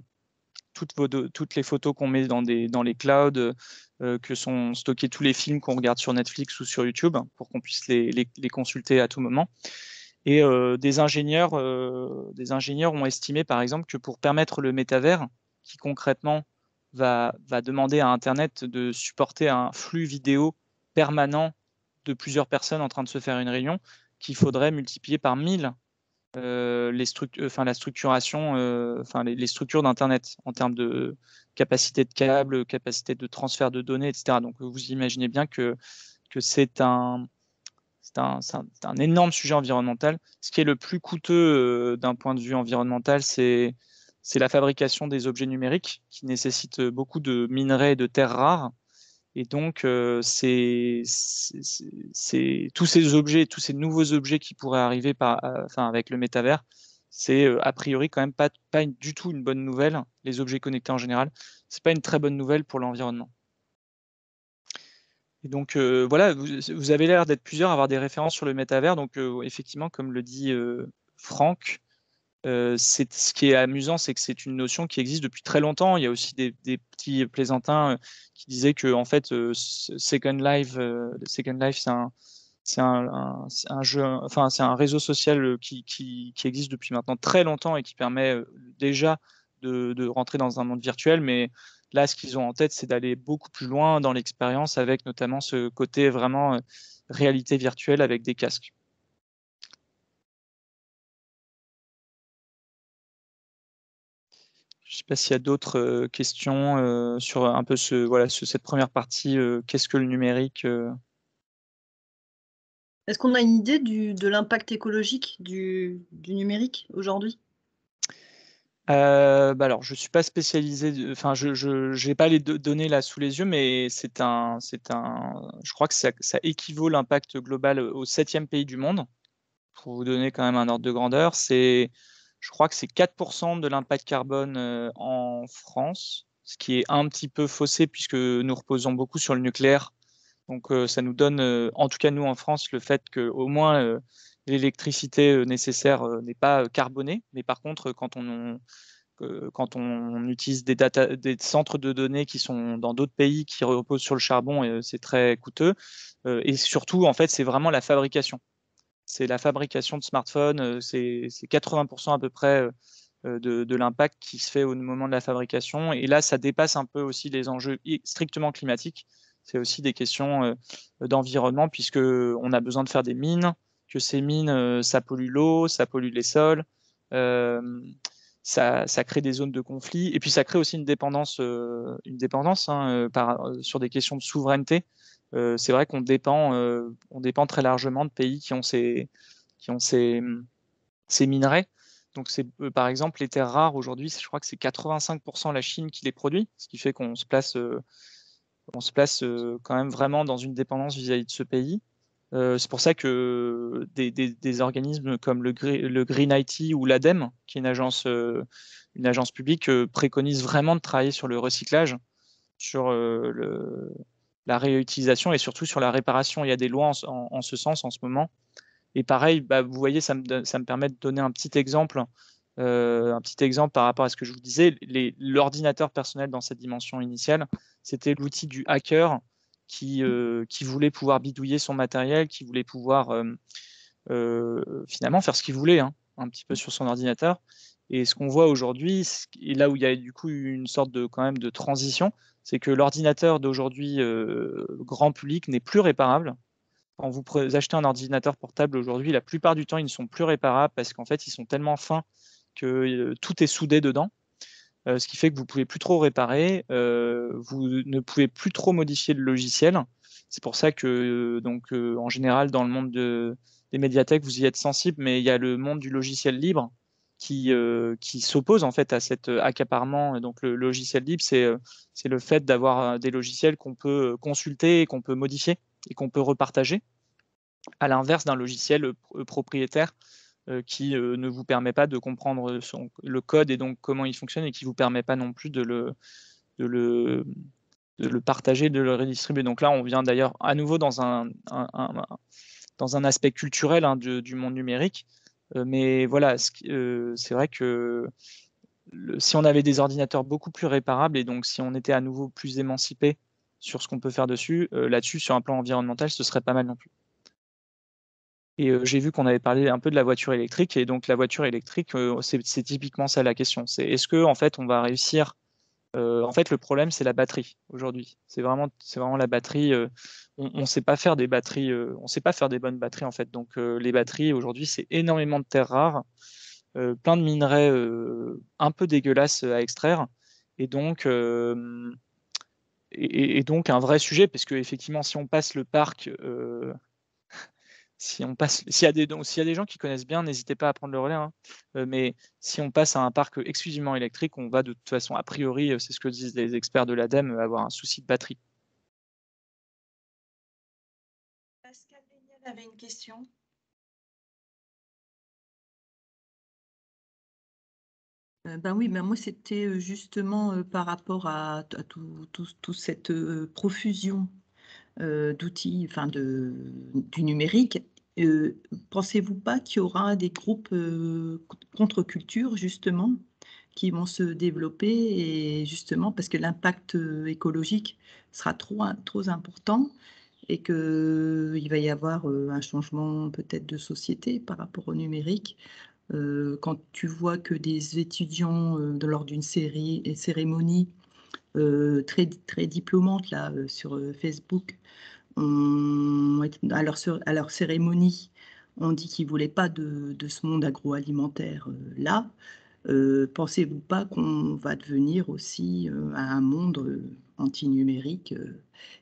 toutes les photos qu'on met dans les clouds, que sont stockés tous les films qu'on regarde sur Netflix ou sur YouTube pour qu'on puisse les consulter à tout moment. Et des ingénieurs ont estimé, par exemple, que pour permettre le métavers, qui concrètement va demander à Internet de supporter un flux vidéo permanent de plusieurs personnes en train de se faire une réunion, qu'il faudrait multiplier par 1000 la structuration, les structures d'Internet en termes de capacité de câble, capacité de transfert de données, etc. Donc vous imaginez bien que c'est un énorme sujet environnemental. Ce qui est le plus coûteux d'un point de vue environnemental, c'est la fabrication des objets numériques qui nécessitent beaucoup de minerais et de terres rares. Et donc, tous ces objets, tous ces nouveaux objets qui pourraient arriver avec le métavers, c'est a priori quand même pas du tout une bonne nouvelle. Les objets connectés en général, c'est pas une très bonne nouvelle pour l'environnement. Et donc voilà, vous avez l'air d'être plusieurs à avoir des références sur le métavers. Donc effectivement, comme le dit Franck, ce qui est amusant, c'est que c'est une notion qui existe depuis très longtemps. Il y a aussi des petits plaisantins qui disaient que en fait, Second Life, c'est un jeu, enfin c'est un réseau social qui existe depuis maintenant très longtemps et qui permet déjà de rentrer dans un monde virtuel. Mais là, ce qu'ils ont en tête, c'est d'aller beaucoup plus loin dans l'expérience, avec notamment ce côté vraiment réalité virtuelle avec des casques. Je ne sais pas s'il y a d'autres questions sur un peu cette première partie. Qu'est-ce que le numérique Est-ce qu'on a une idée de l'impact écologique du numérique aujourd'hui? Alors, je ne suis pas spécialisé, je n'ai pas les données là sous les yeux, mais je crois que ça équivaut l'impact global au 7e pays du monde. Pour vous donner quand même un ordre de grandeur, je crois que c'est 4% de l'impact carbone en France, ce qui est un petit peu faussé puisque nous reposons beaucoup sur le nucléaire. Donc ça nous donne, en tout cas nous en France, le fait qu'au moins l'électricité nécessaire n'est pas carbonée. Mais par contre, quand on utilise des centres de données qui sont dans d'autres pays qui reposent sur le charbon, c'est très coûteux. Et surtout, en fait, c'est vraiment la fabrication. C'est la fabrication de smartphones, c'est 80% à peu près de l'impact qui se fait au moment de la fabrication. Et là, ça dépasse un peu aussi les enjeux strictement climatiques. C'est aussi des questions d'environnement, puisqu'on a besoin de faire des mines, que ces mines, ça pollue l'eau, ça pollue les sols, ça crée des zones de conflit, et puis ça crée aussi une dépendance sur des questions de souveraineté. C'est vrai qu'on dépend très largement de pays qui ont ces minerais. Donc, par exemple, les terres rares aujourd'hui, je crois que c'est 85% la Chine qui les produit, ce qui fait qu'on se place quand même vraiment dans une dépendance vis-à-vis de ce pays. C'est pour ça que des organismes comme le Green IT ou l'ADEME, qui est une agence publique, préconisent vraiment de travailler sur le recyclage, sur la réutilisation et surtout sur la réparation. Il y a des lois en ce sens en ce moment. Et pareil, vous voyez, ça me permet de donner un petit exemple par rapport à ce que je vous disais. L'ordinateur personnel dans cette dimension initiale, c'était l'outil du hacker qui voulait pouvoir bidouiller son matériel, qui voulait pouvoir finalement faire ce qu'il voulait un petit peu sur son ordinateur. Et ce qu'on voit aujourd'hui, et là où il y a du coup une sorte quand même de transition, c'est que l'ordinateur d'aujourd'hui grand public n'est plus réparable. Quand vous achetez un ordinateur portable aujourd'hui, la plupart du temps, ils ne sont plus réparables parce qu'en fait, ils sont tellement fins que tout est soudé dedans. Ce qui fait que vous ne pouvez plus trop réparer, vous ne pouvez plus trop modifier le logiciel. C'est pour ça que, en général, dans le monde des médiathèques, vous y êtes sensible, mais il y a le monde du logiciel libre qui s'oppose en fait à cet accaparement. Donc le logiciel libre, c'est le fait d'avoir des logiciels qu'on peut consulter, qu'on peut modifier et qu'on peut repartager, à l'inverse d'un logiciel propriétaire qui ne vous permet pas de comprendre le code et donc comment il fonctionne, et qui ne vous permet pas non plus de le partager, de le redistribuer. Donc là, on vient d'ailleurs à nouveau dans un aspect culturel du monde numérique. Mais voilà, c'est vrai que si on avait des ordinateurs beaucoup plus réparables, et donc si on était à nouveau plus émancipé sur ce qu'on peut faire dessus, là-dessus, sur un plan environnemental, ce serait pas mal non plus. Et j'ai vu qu'on avait parlé un peu de la voiture électrique, et donc la voiture électrique, c'est typiquement ça la question. C'est est-ce que en fait on va réussir. En fait, le problème c'est la batterie aujourd'hui. C'est vraiment la batterie. On ne sait pas faire des batteries. On sait pas faire des bonnes batteries en fait. Donc les batteries aujourd'hui, c'est énormément de terres rares, plein de minerais un peu dégueulasses à extraire, et donc donc un vrai sujet, parce que effectivement, si on passe le parc s'il y a des gens qui connaissent bien, n'hésitez pas à prendre le relais, hein. Mais si on passe à un parc exclusivement électrique, on va de toute façon, a priori, c'est ce que disent les experts de l'ADEME, avoir un souci de batterie. Pascal Léniel avait une question. Oui, moi c'était justement par rapport à toute cette profusion d'outils, enfin du numérique. Pensez-vous pas qu'il y aura des groupes contre-culture justement qui vont se développer, et justement parce que l'impact écologique sera trop important, et qu'il va y avoir un changement peut-être de société par rapport au numérique? Quand tu vois que des étudiants lors d'une cérémonie très, très diplômante là, sur Facebook, à leur cérémonie, on dit qu'ils ne voulaient pas de ce monde agroalimentaire là. Pensez-vous pas qu'on va devenir aussi à un monde anti-numérique,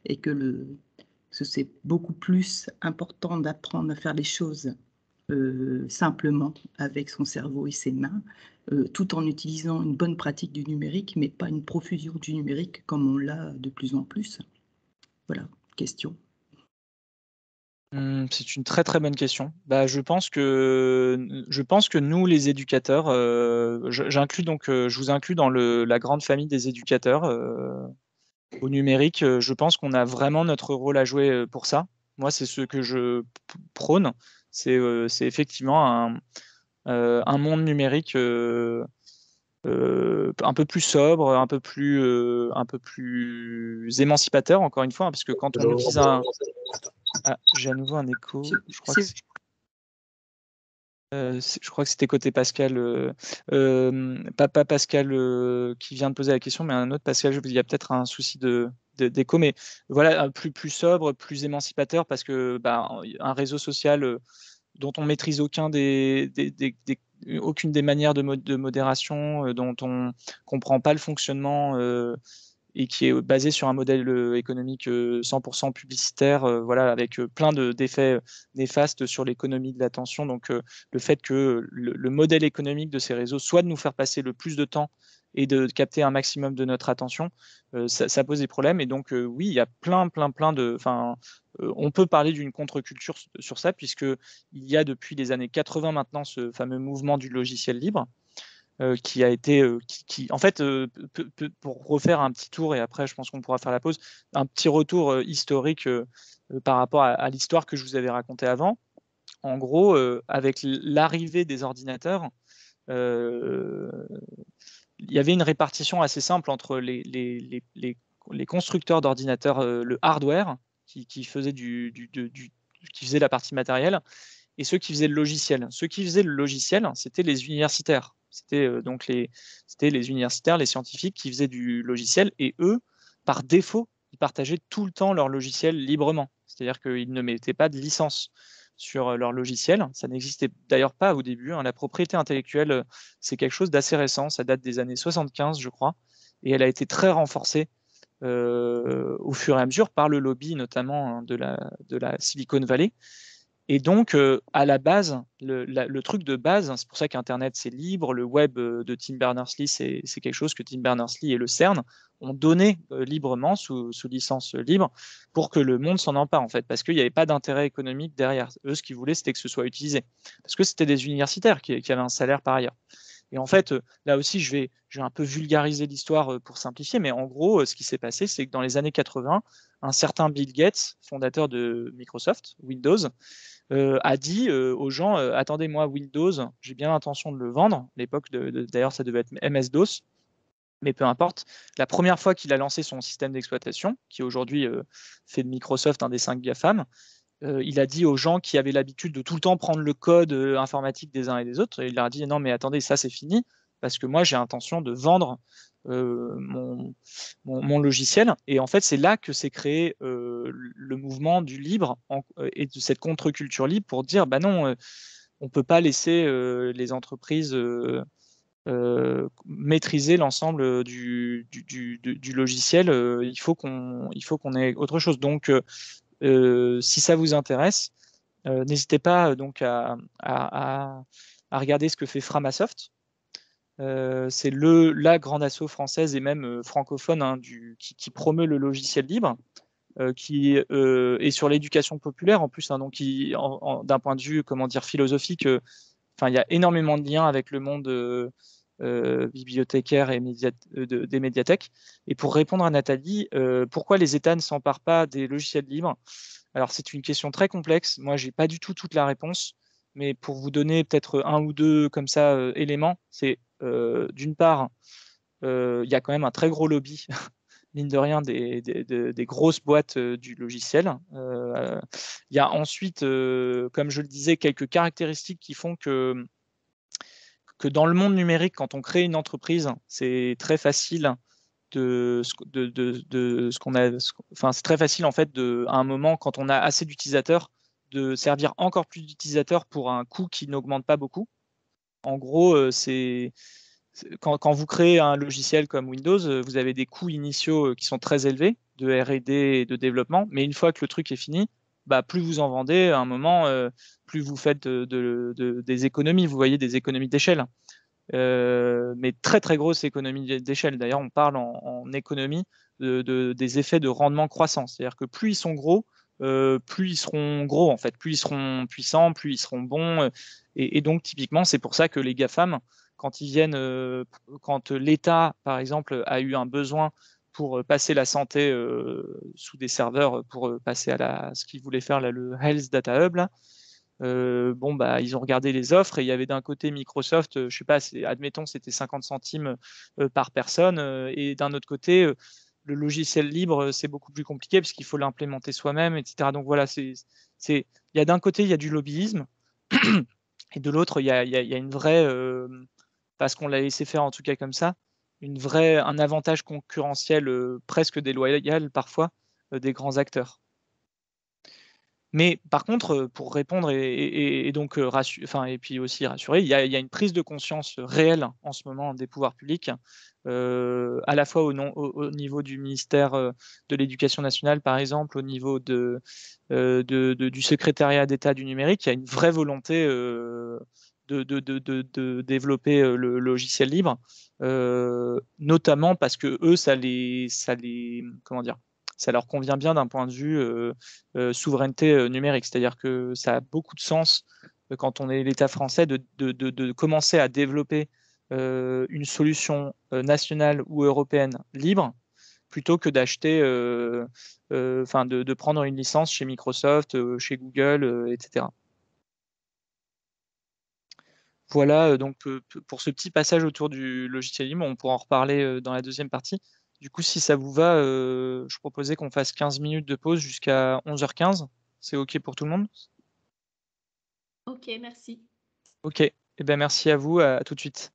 et que c'est beaucoup plus important d'apprendre à faire les choses simplement avec son cerveau et ses mains, tout en utilisant une bonne pratique du numérique, mais pas une profusion du numérique comme on l'a de plus en plus? Voilà, question. C'est une très très bonne question. Je pense que nous, les éducateurs, je vous inclus dans la grande famille des éducateurs au numérique. Je pense qu'on a vraiment notre rôle à jouer pour ça. Moi, c'est ce que je prône. C'est effectivement un monde numérique un peu plus sobre, un peu plus émancipateur, encore une fois, hein, parce que quand on utilise j'ai à nouveau un écho. Je crois que c'était côté Pascal, pas Pascal qui vient de poser la question, mais un autre Pascal. Il y a peut-être un souci d'écho, mais voilà, plus sobre, plus émancipateur, parce que un réseau social dont on maîtrise aucune des manières de modération, dont on comprend pas le fonctionnement, et qui est basé sur un modèle économique 100% publicitaire, voilà, avec plein d'effets néfastes sur l'économie de l'attention. Donc le fait que le modèle économique de ces réseaux soit de nous faire passer le plus de temps et de capter un maximum de notre attention, ça pose des problèmes. Et donc oui, il y a plein de... on peut parler d'une contre-culture sur ça, puisqu'il y a depuis les années 80 maintenant ce fameux mouvement du logiciel libre, qui a été, en fait, pour refaire un petit tour, et après je pense qu'on pourra faire la pause, un petit retour historique par rapport à l'histoire que je vous avais racontée avant. En gros, avec l'arrivée des ordinateurs, il y avait une répartition assez simple entre les constructeurs d'ordinateurs, le hardware, qui faisait qui faisait la partie matérielle, et ceux qui faisaient le logiciel. Ceux qui faisaient le logiciel, c'était les universitaires. C'était les universitaires, les scientifiques qui faisaient du logiciel, et eux, par défaut, ils partageaient tout le temps leur logiciel librement. C'est-à-dire qu'ils ne mettaient pas de licence sur leur logiciel. Ça n'existait d'ailleurs pas au début, hein. La propriété intellectuelle, c'est quelque chose d'assez récent. Ça date des années 75, je crois, et elle a été très renforcée au fur et à mesure par le lobby, notamment, hein, de la Silicon Valley. Et donc, à la base, le truc de base, hein, c'est pour ça qu'Internet, c'est libre, le web de Tim Berners-Lee, c'est quelque chose que Tim Berners-Lee et le CERN ont donné librement, sous licence libre, pour que le monde s'en empare, en fait, parce qu'il n'y avait pas d'intérêt économique derrière. Eux, ce qu'ils voulaient, c'était que ce soit utilisé. Parce que c'était des universitaires qui avaient un salaire par ailleurs. Et en fait, là aussi, je vais un peu vulgariser l'histoire pour simplifier, mais en gros, ce qui s'est passé, c'est que dans les années 80, un certain Bill Gates, fondateur de Microsoft, Windows, a dit aux gens, attendez, moi, Windows, j'ai bien l'intention de le vendre. À l'époque, d'ailleurs, ça devait être MS-DOS, mais peu importe. La première fois qu'il a lancé son système d'exploitation, qui aujourd'hui fait de Microsoft un des 5 GAFAM, il a dit aux gens qui avaient l'habitude de tout le temps prendre le code informatique des uns et des autres, il leur a dit non mais attendez, ça c'est fini, parce que moi j'ai l'intention de vendre mon logiciel. Et en fait c'est là que s'est créé le mouvement du libre et de cette contre-culture libre pour dire bah non, on ne peut pas laisser les entreprises maîtriser l'ensemble du logiciel, il faut qu'on ait autre chose. Donc si ça vous intéresse, n'hésitez pas donc à regarder ce que fait Framasoft. C'est la grande asso française et même francophone hein, qui promeut le logiciel libre, qui est sur l'éducation populaire en plus, hein, donc d'un point de vue comment dire philosophique, il y a énormément de liens avec le monde bibliothécaire et des médiathèques. Et pour répondre à Nathalie, pourquoi les États ne s'emparent pas des logiciels libres? Alors, c'est une question très complexe. Moi, je n'ai pas du tout toute la réponse. Mais pour vous donner peut-être un ou deux comme ça éléments, c'est d'une part, il y a quand même un très gros lobby, mine de rien, des grosses boîtes du logiciel. Il y a ensuite, comme je le disais, quelques caractéristiques qui font que dans le monde numérique, quand on crée une entreprise, c'est très facile c'est très facile en fait à un moment quand on a assez d'utilisateurs de servir encore plus d'utilisateurs pour un coût qui n'augmente pas beaucoup. En gros, quand vous créez un logiciel comme Windows, vous avez des coûts initiaux qui sont très élevés de R&D et de développement, mais une fois que le truc est fini, bah, plus vous en vendez, à un moment, plus vous faites des économies, vous voyez des économies d'échelle. Mais très très grosse économie d'échelle. D'ailleurs, on parle en économie des effets de rendement croissant. C'est-à-dire que plus ils sont gros, plus ils seront gros en fait, plus ils seront puissants, plus ils seront bons. Et donc typiquement, c'est pour ça que les GAFAM, quand ils viennent, quand l'État, par exemple, a eu un besoin pour passer la santé sous des serveurs, pour passer à ce qu'ils voulaient faire là, le Health Data Hub, là, ils ont regardé les offres et il y avait d'un côté Microsoft, je sais pas, admettons c'était 50 centimes par personne, et d'un autre côté, le logiciel libre, c'est beaucoup plus compliqué parce qu'il faut l'implémenter soi-même, etc. Donc voilà, il y a d'un côté, il y a du lobbyisme, et de l'autre, il y a une vraie, parce qu'on l'a laissé faire en tout cas comme ça, un avantage concurrentiel presque déloyal parfois des grands acteurs. Mais par contre, pour répondre et donc et puis aussi rassurer, il y a une prise de conscience réelle en ce moment des pouvoirs publics, à la fois au niveau du ministère de l'Éducation nationale, par exemple, au niveau du secrétariat d'État du numérique. Il y a une vraie volonté de développer le logiciel libre, notamment parce que eux, comment dire, ça leur convient bien d'un point de vue souveraineté numérique. C'est-à-dire que ça a beaucoup de sens quand on est l'État français de commencer à développer une solution nationale ou européenne libre plutôt que d'acheter, de prendre une licence chez Microsoft, chez Google, etc. Voilà, donc pour ce petit passage autour du logiciel libre, on pourra en reparler dans la deuxième partie. Du coup, si ça vous va, je proposais qu'on fasse 15 minutes de pause jusqu'à 11h15. C'est OK pour tout le monde? Ok, merci. OK. Eh bien, merci à vous. À tout de suite.